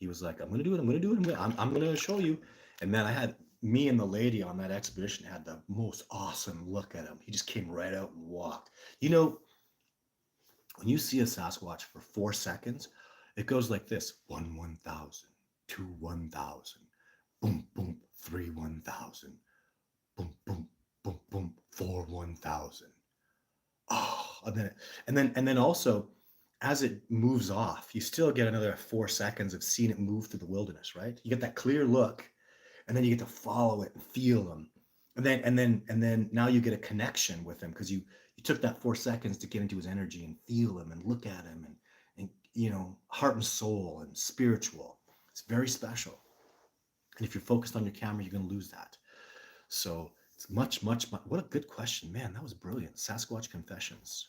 he was like, I'm going to do it. I'm going to show you. And man, I had me and the lady on that expedition had the most awesome look at him. He just came right out and walked. When you see a Sasquatch for 4 seconds, it goes like this: 1, 1,000, 2, 1,000, boom, boom, 3, 1,000, boom, boom, boom, boom, 4, 1,000. Oh, and then also, as it moves off, you still get another 4 seconds of seeing it move through the wilderness, right? You get that clear look, and then you get to follow it and feel them. And then now you get a connection with him because you took that 4 seconds to get into his energy and feel him and look at him and heart and soul and spiritual. It's very special. And if you're focused on your camera, you're going to lose that. So it's much, what a good question, man. That was brilliant. Sasquatch confessions.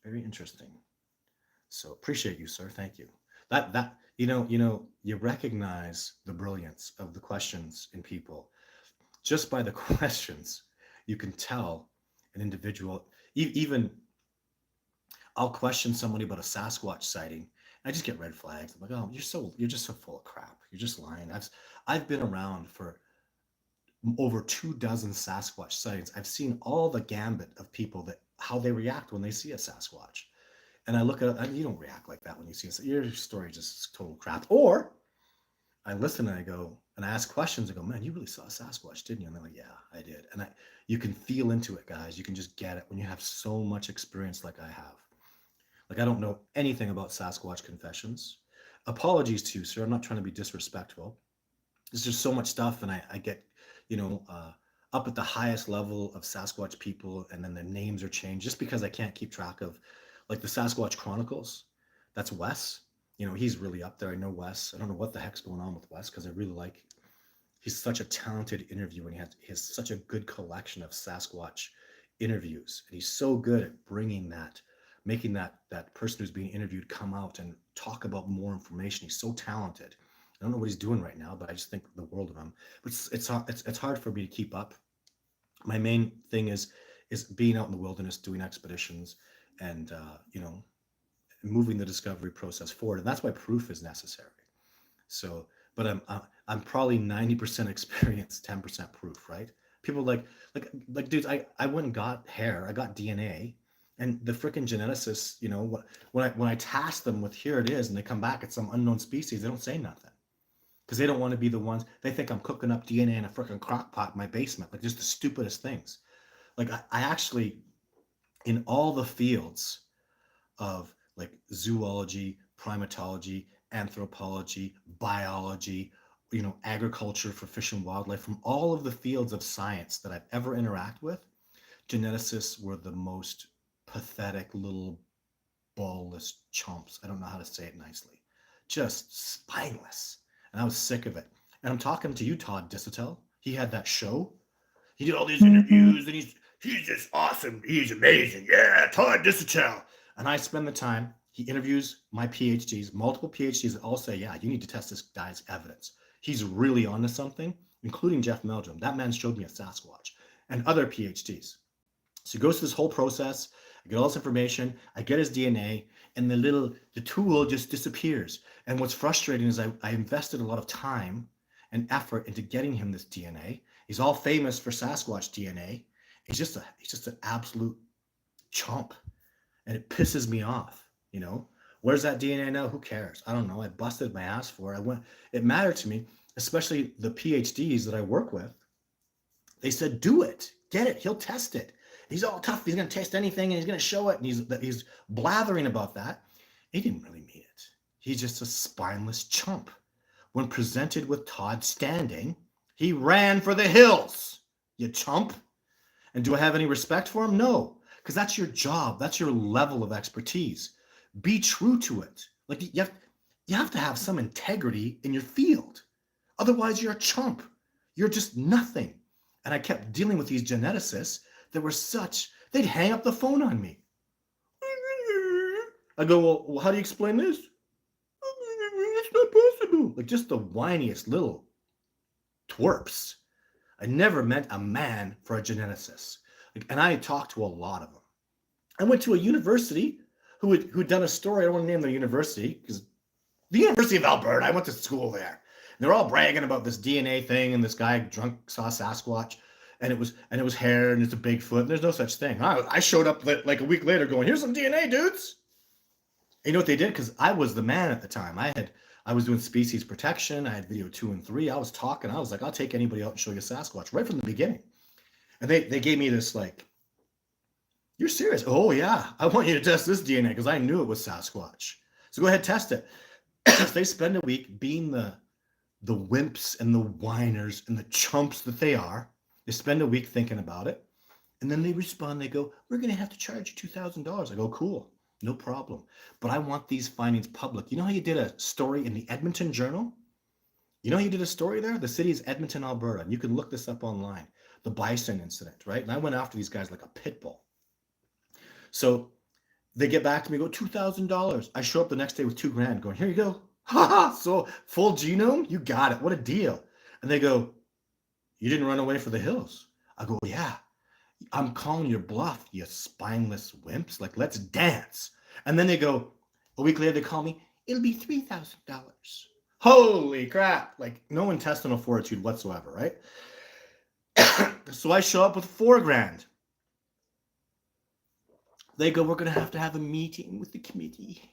Very interesting. So appreciate you, sir. Thank you. That you recognize the brilliance of the questions in people. Just by the questions, you can tell an individual. Even I'll question somebody about a Sasquatch sighting. I just get red flags. I'm like, oh, you're just so full of crap. You're just lying. I've been around for over 24 Sasquatch sightings. I've seen all the gambit of people how they react when they see a Sasquatch. And I look at it, and you don't react like that when you see it. Your story just total crap. Or I listen and I go, and I ask questions. I go, man, you really saw a Sasquatch, didn't you? And they're like, yeah, I did. And you can feel into it, guys. You can just get it when you have so much experience like I have. Like, I don't know anything about Sasquatch confessions. Apologies to you, sir. I'm not trying to be disrespectful. There's just so much stuff, and I get, up at the highest level of Sasquatch people, and then their names are changed just because I can't keep track of, like the Sasquatch Chronicles. That's Wes. He's really up there. I know Wes. I don't know what the heck's going on with Wes because I really like. He's such a talented interviewer, and he has such a good collection of Sasquatch interviews, and he's so good at bringing that, making that person who's being interviewed come out and talk about more information. He's so talented. I don't know what he's doing right now, but I just think the world of him. But it's hard for me to keep up. My main thing is being out in the wilderness, doing expeditions, and moving the discovery process forward. And that's why proof is necessary. So, but I'm probably 90% experience, 10% proof, right? People like dudes. I went and got hair. I got DNA. And the freaking geneticists, when I task them with here it is, and they come back, it's some unknown species, they don't say nothing. Because they don't want to be the ones, they think I'm cooking up DNA in a freaking crock pot in my basement, like just the stupidest things. Like I actually, in all the fields of like zoology, primatology, anthropology, biology, agriculture for fish and wildlife, from all of the fields of science that I've ever interacted with, geneticists were the most pathetic little ballless chumps. I don't know how to say it nicely. Just spineless. And I was sick of it. And I'm talking to you, Todd Dissetel. He had that show. He did all these interviews, and he's just awesome. He's amazing. Yeah, Todd Dissetel. And I spend the time. He interviews my PhDs, multiple PhDs that all say, yeah, you need to test this guy's evidence. He's really onto something, including Jeff Meldrum. That man showed me a Sasquatch, and other PhDs. So he goes through this whole process. I get all this information. I get his DNA, and the tool just disappears. And what's frustrating is I invested a lot of time and effort into getting him this DNA. He's all famous for Sasquatch DNA. He's just an absolute chump, and it pisses me off. Where's that DNA now? Who cares? I don't know. I busted my ass for it. It mattered to me, especially the PhDs that I work with. They said, do it, get it. He'll test it. He's all tough. He's going to test anything, and he's going to show it. And he's blathering about that. He didn't really mean it. He's just a spineless chump. When presented with Todd Standing, he ran for the hills, you chump. And do I have any respect for him? No, because that's your job. That's your level of expertise. Be true to it. Like you have to have some integrity in your field. Otherwise, you're a chump. You're just nothing. And I kept dealing with these geneticists that were they'd hang up the phone on me. I go, well, how do you explain this? It's not possible. Like just the whiniest little twerps. I never met a man for a geneticist. And I talked to a lot of them. I went to a university who'd done a story. I don't want to name the university because the University of Alberta, I went to school there. And they're all bragging about this DNA thing, and this guy drunk saw Sasquatch, and it was hair, and it's a Bigfoot, and there's no such thing. I showed up like a week later going, here's some DNA, dudes. And you know what they did? Because I was the man at the time. I was doing species protection. I had video 2 and 3. I was talking. I was like, I'll take anybody out and show you Sasquatch right from the beginning. And they gave me this like, you're serious? Oh yeah, I want you to test this DNA because I knew it was Sasquatch. So go ahead, test it. They spend a week being the wimps and the whiners and the chumps that they are. They spend a week thinking about it. And then they respond. They go, we're going to have to charge you $2,000. I go, cool, no problem. But I want these findings public. You know how you did a story in the Edmonton Journal? You know how you did a story there? The city is Edmonton, Alberta. And you can look this up online. The bison incident, right? And I went after these guys like a pit bull. So they get back to me, go, $2,000. I show up the next day with $2,000 going, here you go. Ha! So full genome? You got it. What a deal. And they go, you didn't run away for the hills. I go, yeah, I'm calling your bluff, you spineless wimps. Like, let's dance. And then they go, a week later, they call me, it'll be $3,000. Holy crap. Like, no intestinal fortitude whatsoever, right? So I show up with $4,000. They go, we're going to have a meeting with the committee.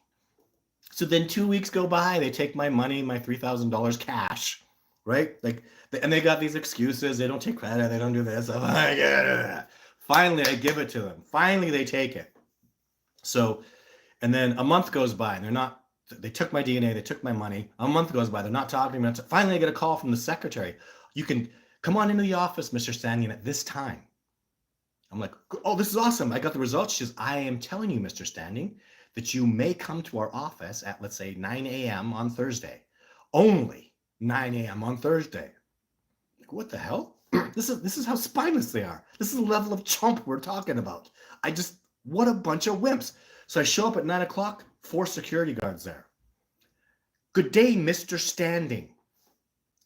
So then 2 weeks go by. They take my money, my $3,000 cash, right? Like, and they got these excuses. They don't take credit. They don't do this. I'm like, yeah. Finally, I give it to them. Finally, they take it. So, and then a month goes by, and they took my DNA. They took my money. A month goes by. They're not talking to me. Finally, I get a call from the secretary. You can come on into the office, Mr. Standing, at this time. I'm like, oh, this is awesome. I got the results. She says, I am telling you, Mr. Standing, that you may come to our office at, let's say, 9 a.m. on Thursday. Only 9 a.m. on Thursday. Like, what the hell? This is how spineless they are. This is the level of chump we're talking about. What a bunch of wimps. So I show up at 9 o'clock, 4 security guards there. Good day, Mr. Standing.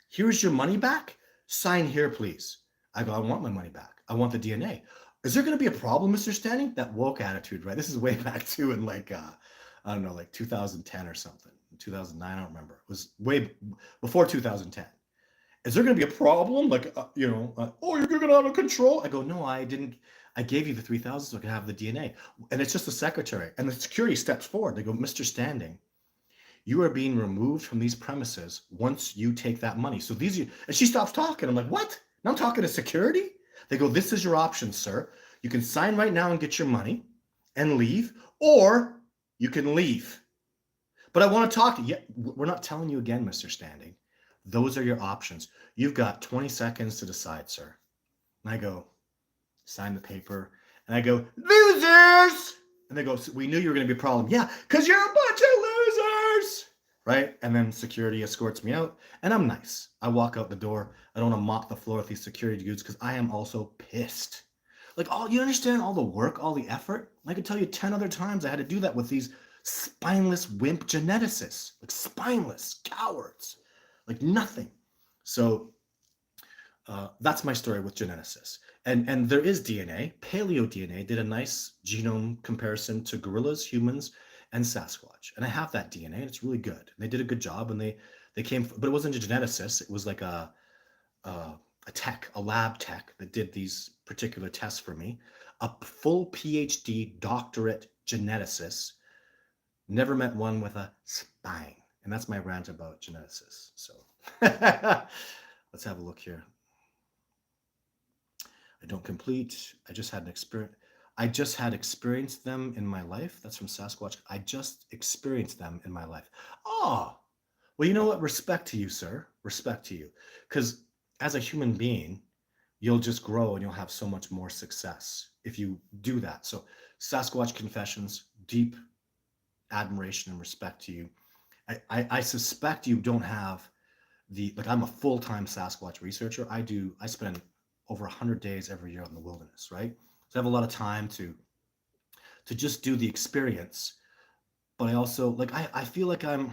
Here's your money back. Sign here, please. I go, I want my money back. I want the DNA. Is there going to be a problem, Mr. Standing? That woke attitude, right? This is way back too in like, I don't know, like 2010 or something. 2009, I don't remember. It was way before 2010. Is there going to be a problem? Like, oh, you're going to get out of control? I go, no, I didn't. I gave you the 3,000 so I could have the DNA. And it's just the secretary. And the security steps forward. They go, Mr. Standing, you are being removed from these premises once you take that money. So and she stops talking. I'm like, what? Now I'm talking to security? They go, this is your option, sir. You can sign right now and get your money and leave, or you can leave. But I want to talk to you. We're not telling you again, Mr. Standing. Those are your options. You've got 20 seconds to decide, sir. And I go, sign the paper. And I go, losers! And they go, we knew you were going to be a problem. Yeah, because you're a bunch of losers! Right? And then security escorts me out. And I'm nice. I walk out the door. I don't want to mop the floor with these security dudes because I am also pissed. Like, you understand all the work, all the effort? I could tell you 10 other times I had to do that with these spineless wimp geneticists. Like, spineless cowards. Like, nothing. So that's my story with geneticists. And there is DNA. Paleo DNA did a nice genome comparison to gorillas, humans, and Sasquatch. And I have that DNA, and it's really good. And they did a good job, and they came, but it wasn't a geneticist. It was like a lab tech that did these particular tests for me. A full PhD doctorate geneticist. Never met one with a spine. And that's my rant about geneticists. So let's have a look here. I don't complete. I just had experienced them in my life. That's from Sasquatch. I just experienced them in my life. Oh, well, you know what? Respect to you, sir. Respect to you. Because as a human being, you'll just grow and you'll have so much more success if you do that. So Sasquatch Confessions, deep admiration and respect to you. I suspect you don't have I'm a full-time Sasquatch researcher. I spend over 100 days every year out in the wilderness, right? So I have a lot of time to just do the experience. But I also, I feel like I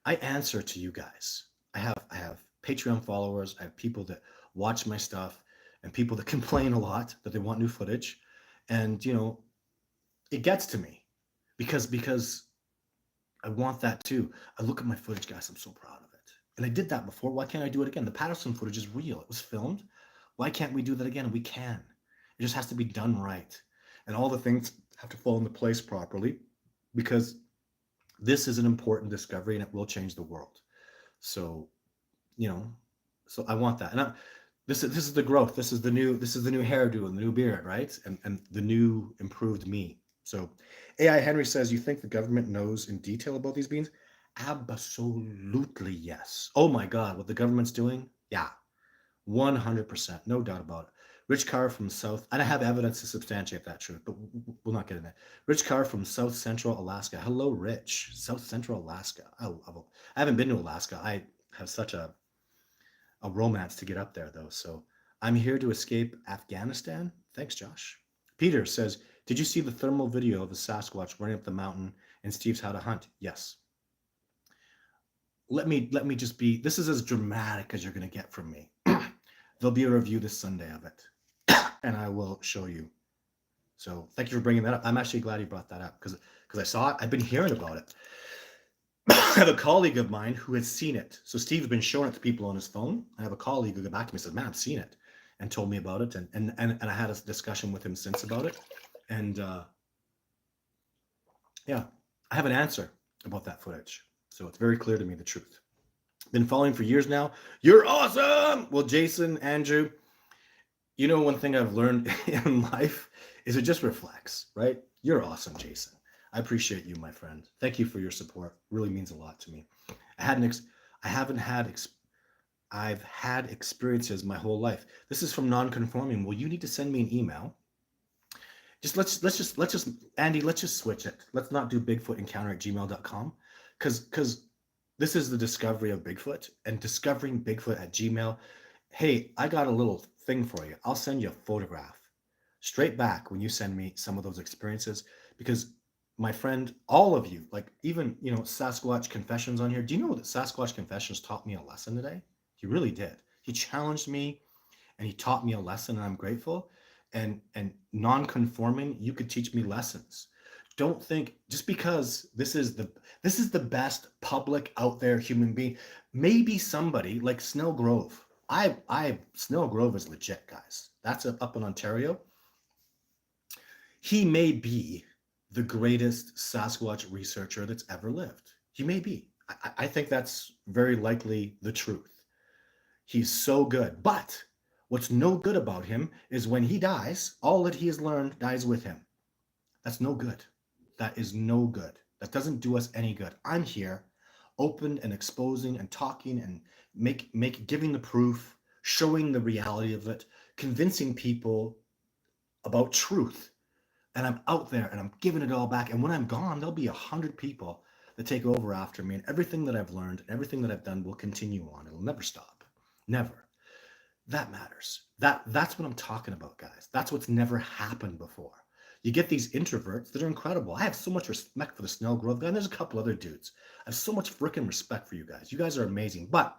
answer to you guys. I have Patreon followers. I have people that watch my stuff and people that complain a lot that they want new footage. And, it gets to me because I want that too. I look at my footage, guys. I'm so proud of it. And I did that before. Why can't I do it again? The Patterson footage is real. It was filmed. Why can't we do that again? We can. It just has to be done right. And all the things have to fall into place properly because this is an important discovery and it will change the world. So, so I want that. And this is the growth. This is the new hairdo and the new beard, right? And the new improved me. So AI Henry says, you think the government knows in detail about these beings? Absolutely yes. Oh my God, what the government's doing? Yeah, 100%, no doubt about it. Rich Carr from South, and I have evidence to substantiate that truth, but we'll not get in that. Rich Carr from South Central Alaska. Hello, Rich. South Central Alaska. I haven't been to Alaska. I have such a romance to get up there, though. So I'm here to escape Afghanistan. Thanks, Josh. Peter says, did you see the thermal video of the Sasquatch running up the mountain in Steve's How to Hunt? Yes. Let me just be, this is as dramatic as you're going to get from me. There'll be a review this Sunday of it, and I will show you. So thank you for bringing that up. I'm actually glad you brought that up because I saw it. I've been hearing about it. I have a colleague of mine who has seen it. So Steve's been showing it to people on his phone. I have a colleague who got back to me and said, man, I've seen it, and told me about it. And I had a discussion with him since about it. And yeah, I have an answer about that footage. So it's very clear to me the truth. Been following for years now. You're awesome. Well, Jason, Andrew, one thing I've learned in life is it just reflects, right? You're awesome, Jason. I appreciate you, my friend. Thank you for your support. It really means a lot to me. I've had experiences my whole life. This is from non-conforming. Well, you need to send me an email. Andy, let's just switch it. Let's not do bigfootencounter@gmail.com because this is the discovery of Bigfoot and discovering Bigfoot at Gmail. Hey, I got a little thing for you. I'll send you a photograph straight back when you send me some of those experiences because my friend, all of you, like even, Sasquatch Confessions on here. Do you know that Sasquatch Confessions taught me a lesson today? He really did. He challenged me and he taught me a lesson and I'm grateful. And non-conforming, you could teach me lessons. Don't think just because this is the best public out there human being. Maybe somebody like Snell Grove. Snell Grove is legit, guys. That's up in Ontario. He may be the greatest Sasquatch researcher that's ever lived. He may be. I think that's very likely the truth. He's so good. But What's no good about him is when he dies, all that he has learned dies with him. That's no good. That is no good. That doesn't do us any good. I'm here, open and exposing and talking and make giving the proof, showing the reality of it, convincing people about truth. And I'm out there and I'm giving it all back. And when I'm gone, there'll be 100 people that take over after me, and everything that I've learned and everything that I've done will continue on. It'll never stop. Never. That matters. That's what I'm talking about, guys. That's what's never happened before. You get these introverts that are incredible. I have so much respect for the Snell Grove guy, and there's a couple other dudes. I have so much freaking respect for you guys. You guys are amazing. But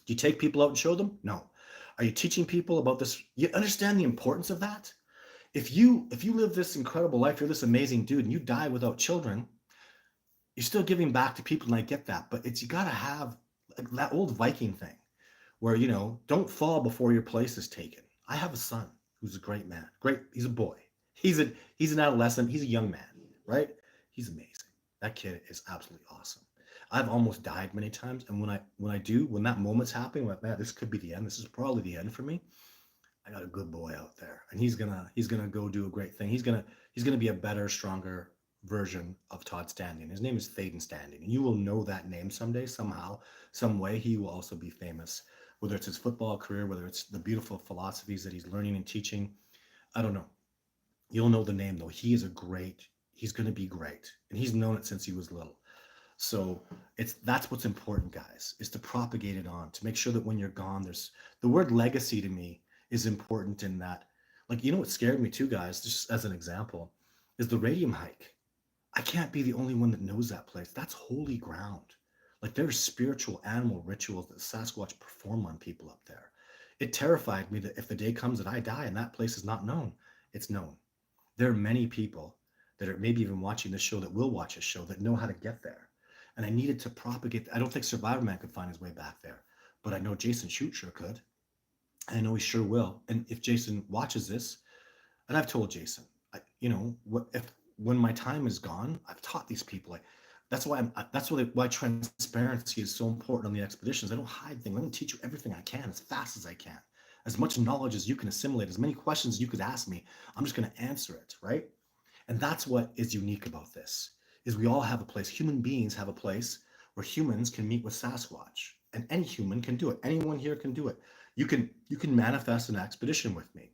do you take people out and show them? No. Are you teaching people about this? You understand the importance of that? If you live this incredible life, you're this amazing dude, and you die without children, you're still giving back to people, and I get that. But it's you gotta have like that old Viking thing where don't fall before your place is taken. I have a son who's a great man. Great, he's a boy. He's an adolescent. He's a young man, right? He's amazing. That kid is absolutely awesome. I've almost died many times, and when that moment's happening, I'm like, man, this could be the end. This is probably the end for me. I got a good boy out there, and he's gonna go do a great thing. He's gonna be a better, stronger version of Todd Standing. His name is Thaden Standing, and you will know that name someday, somehow, some way. He will also be famous, whether it's his football career, whether it's the beautiful philosophies that he's learning and teaching. I don't know. You'll know the name though. He's going to be great, and he's known it since he was little. So that's what's important, guys, is to propagate it on, to make sure that when you're gone, there's the word legacy to me is important in that. Like, what scared me too, guys, just as an example, is the radium hike. I can't be the only one that knows that place. That's holy ground. Like, there's spiritual animal rituals that Sasquatch perform on people up there. It terrified me that if the day comes that I die and that place is not known, it's known. There are many people that are maybe even watching this show that will watch this show that know how to get there. And I needed to propagate. I don't think Survivor Man could find his way back there, but I know Jason Shoot sure could. And I know he sure will. And if Jason watches this, and I've told Jason, if when my time is gone, I've taught these people. Like, that's why transparency is so important on the expeditions. I don't hide things. I'm going to teach you everything I can as fast as I can, as much knowledge as you can assimilate, as many questions as you could ask me. I'm just going to answer it, right? And that's what is unique about this, is we all have a place. Human beings have a place where humans can meet with Sasquatch, and any human can do it. Anyone here can do it. You can manifest an expedition with me.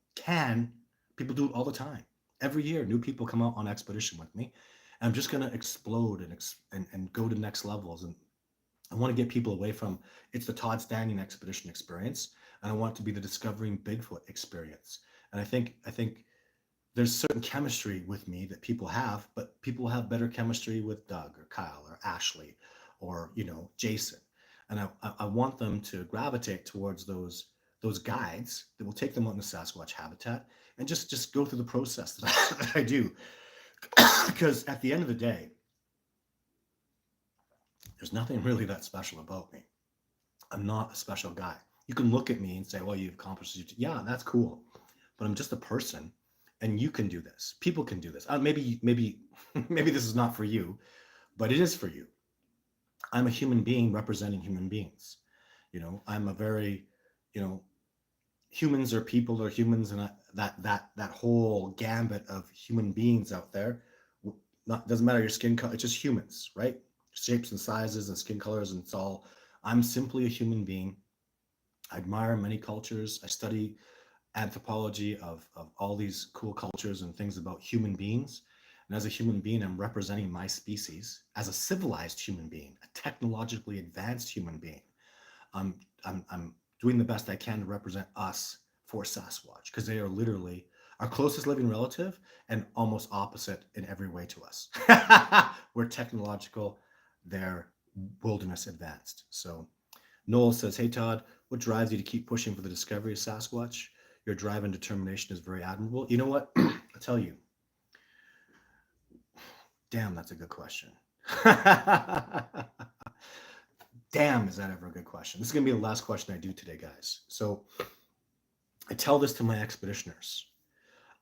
People do it all the time. Every year, new people come out on expedition with me. And I'm just going to explode and go to next levels. And I want to get people away from it's the Todd Standing expedition experience, and I want it to be the discovering Bigfoot experience. And I think there's certain chemistry with me that people have, but people have better chemistry with Doug or Kyle or Ashley or Jason. And I want them to gravitate towards those guides that will take them out in the Sasquatch habitat and just go through the process that I do. Because at the end of the day, there's nothing really that special about me. I'm not a special guy. You can look at me and say, well, you've accomplished it. Yeah, that's cool. But I'm just a person, and you can do this. People can do this. Maybe this is not for you, but it is for you. I'm a human being representing human beings. I'm a very, humans are people are humans, and that whole gambit of human beings out there. Doesn't matter your skin color. It's just humans, right? Shapes and sizes and skin colors, and it's all. I'm simply a human being. I admire many cultures. I study anthropology of all these cool cultures and things about human beings. And as a human being, I'm representing my species as a civilized human being, a technologically advanced human being. I'm doing the best I can to represent us for Sasquatch, because they are literally our closest living relative and almost opposite in every way to us. We're technological, they're wilderness advanced. So Noel says, hey Todd, what drives you to keep pushing for the discovery of Sasquatch? Your drive and determination is very admirable. You know what? I'll tell you. Damn, that's a good question. Damn, is that ever a good question? This is going to be the last question I do today, guys. So I tell this to my expeditioners.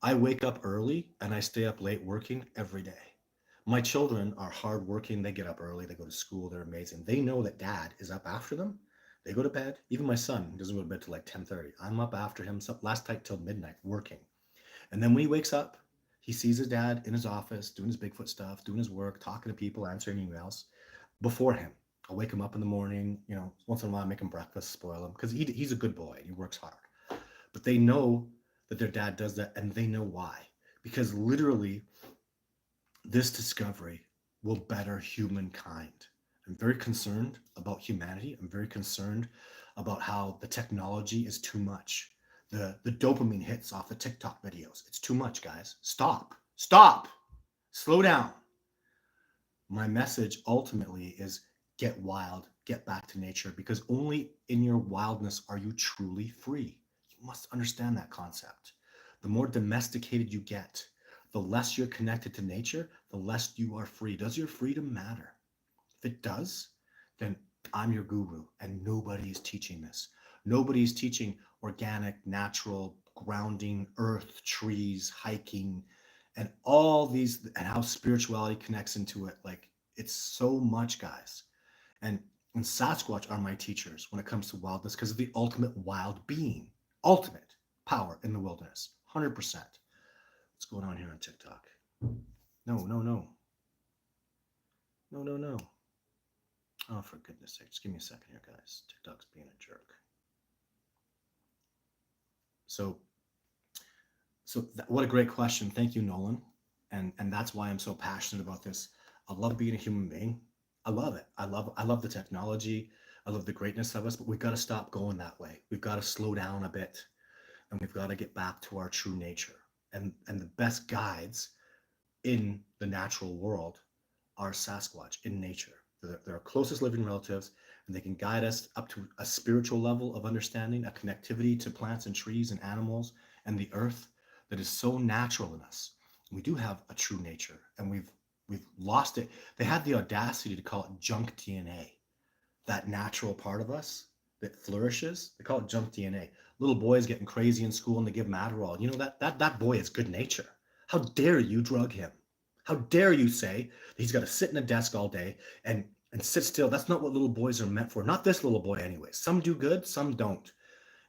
I wake up early and I stay up late working every day. My children are hardworking. They get up early. They go to school. They're amazing. They know that dad is up after them. They go to bed. Even my son doesn't go to bed till like 10:30. I'm up after him last night till midnight working. And then when he wakes up, he sees his dad in his office doing his Bigfoot stuff, doing his work, talking to people, answering emails before him. I'll wake him up in the morning, once in a while, I make him breakfast, spoil him, because he's a good boy and he works hard. But they know that their dad does that, and they know why. Because literally, this discovery will better humankind. I'm very concerned about humanity. I'm very concerned about how the technology is too much. The dopamine hits off the TikTok videos. It's too much, guys. Stop. Stop. Slow down. My message ultimately is get wild, get back to nature, because only in your wildness are you truly free. You must understand that concept. The more domesticated you get, the less you're connected to nature, the less you are free. Does your freedom matter? If it does, then I'm your guru, and nobody is teaching this. Nobody is teaching organic, natural, grounding, earth, trees, hiking, and all these, and how spirituality connects into it. Like, it's so much, guys. And Sasquatch are my teachers when it comes to wildness, because of the ultimate wild being, ultimate power in the wilderness, 100%. What's going on here on TikTok? No, no, no. No, no, no. Oh, for goodness sake, just give me a second here, guys. TikTok's being a jerk. So what a great question. Thank you, Nolan. And that's why I'm so passionate about this. I love being a human being. I love it. I love the technology. I love the greatness of us, but we've got to stop going that way. We've got to slow down a bit, and we've got to get back to our true nature. And the best guides in the natural world are Sasquatch in nature. They're our closest living relatives, and they can guide us up to a spiritual level of understanding, a connectivity to plants and trees and animals and the earth that is so natural in us. We do have a true nature, and we've lost it. They had the audacity to call it junk DNA, that natural part of us that flourishes. They call it junk DNA. Little boys getting crazy in school and they give him Adderall. You know, that boy is good nature. How dare you drug him? How dare you say that he's got to sit in a desk all day and sit still? That's not what little boys are meant for. Not this little boy anyway. Some do good, some don't.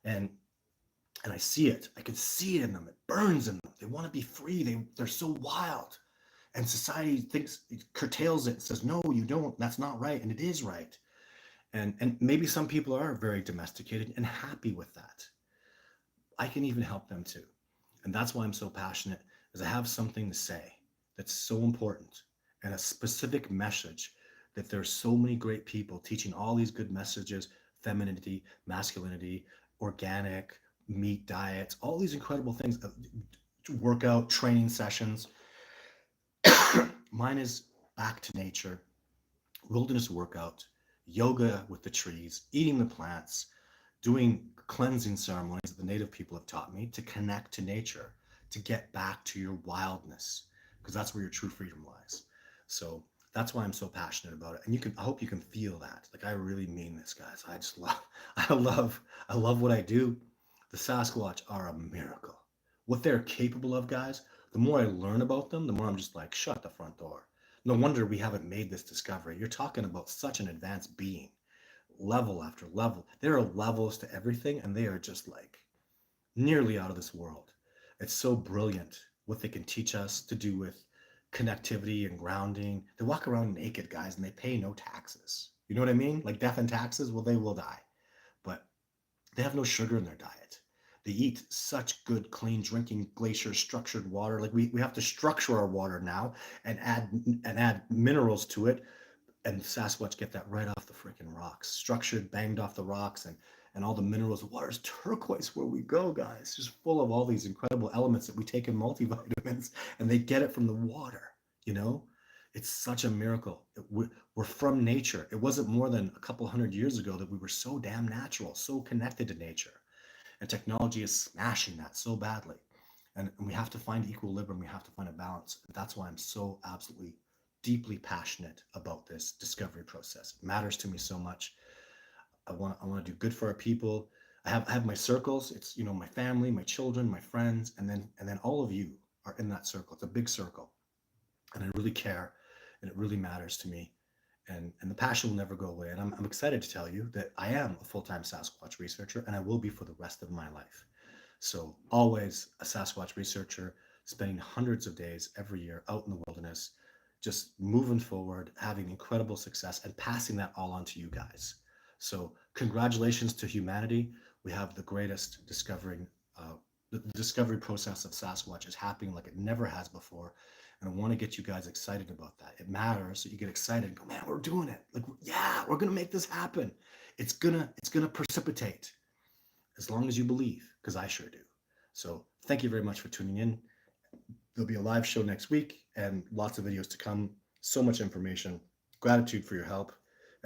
And I see it. I can see it in them. It burns in them. They want to be free. They're so wild. And society thinks, it curtails it and says, no, you don't. That's not right. And it is right. And maybe some people are very domesticated and happy with that. I can even help them too. And that's why I'm so passionate, is I have something to say that's so important, and a specific message, that there's so many great people teaching all these good messages: femininity, masculinity, organic, meat diets, all these incredible things, workout, training sessions. Mine is back to nature, wilderness workout, yoga with the trees, eating the plants, doing cleansing ceremonies that the native people have taught me to connect to nature, to get back to your wildness, because that's where your true freedom lies. So that's why I'm so passionate about it. And I hope you can feel that. Like, I really mean this, guys. I love what I do. The Sasquatch are a miracle. What they're capable of, guys, the more I learn about them, the more I'm just like, shut the front door. No wonder we haven't made this discovery. You're talking about such an advanced being, level after level. There are levels to everything, and they are just like nearly out of this world. It's so brilliant what they can teach us to do with connectivity and grounding. They walk around naked, guys, and they pay no taxes. You know what I mean? Like death and taxes, well, they will die. But they have no sugar in their diet. They eat such good, clean drinking glacier structured water. Like we have to structure our water now and add minerals to it. And Sasquatch get that right off the freaking rocks, structured, banged off the rocks, and all the minerals. The water is turquoise where we go, guys, just full of all these incredible elements that we take in multivitamins, and they get it from the water. You know, it's such a miracle. We're from nature. It wasn't more than a couple hundred years ago that we were so damn natural, so connected to nature, and technology is smashing that so badly. And we have to find equilibrium. We have to find a balance. And that's why I'm so absolutely deeply passionate about this discovery process. It matters to me so much. I want to do good for our people. I have my circles. It's, my family, my children, my friends, and then all of you are in that circle. It's a big circle, and I really care, and it really matters to me. and the passion will never go away. And I'm excited to tell you that I am a full-time Sasquatch researcher, and I will be for the rest of my life. So always a Sasquatch researcher, spending hundreds of days every year out in the wilderness, just moving forward, having incredible success, and passing that all on to you guys. So congratulations to humanity. We have the greatest discovering. The discovery process of Sasquatch is happening like it never has before. And I want to get you guys excited about that. It matters that you get excited and go, man, we're doing it. Like, yeah, we're gonna make this happen. It's gonna precipitate as long as you believe, because I sure do. So thank you very much for tuning in. There'll be a live show next week and lots of videos to come. So much information. Gratitude for your help.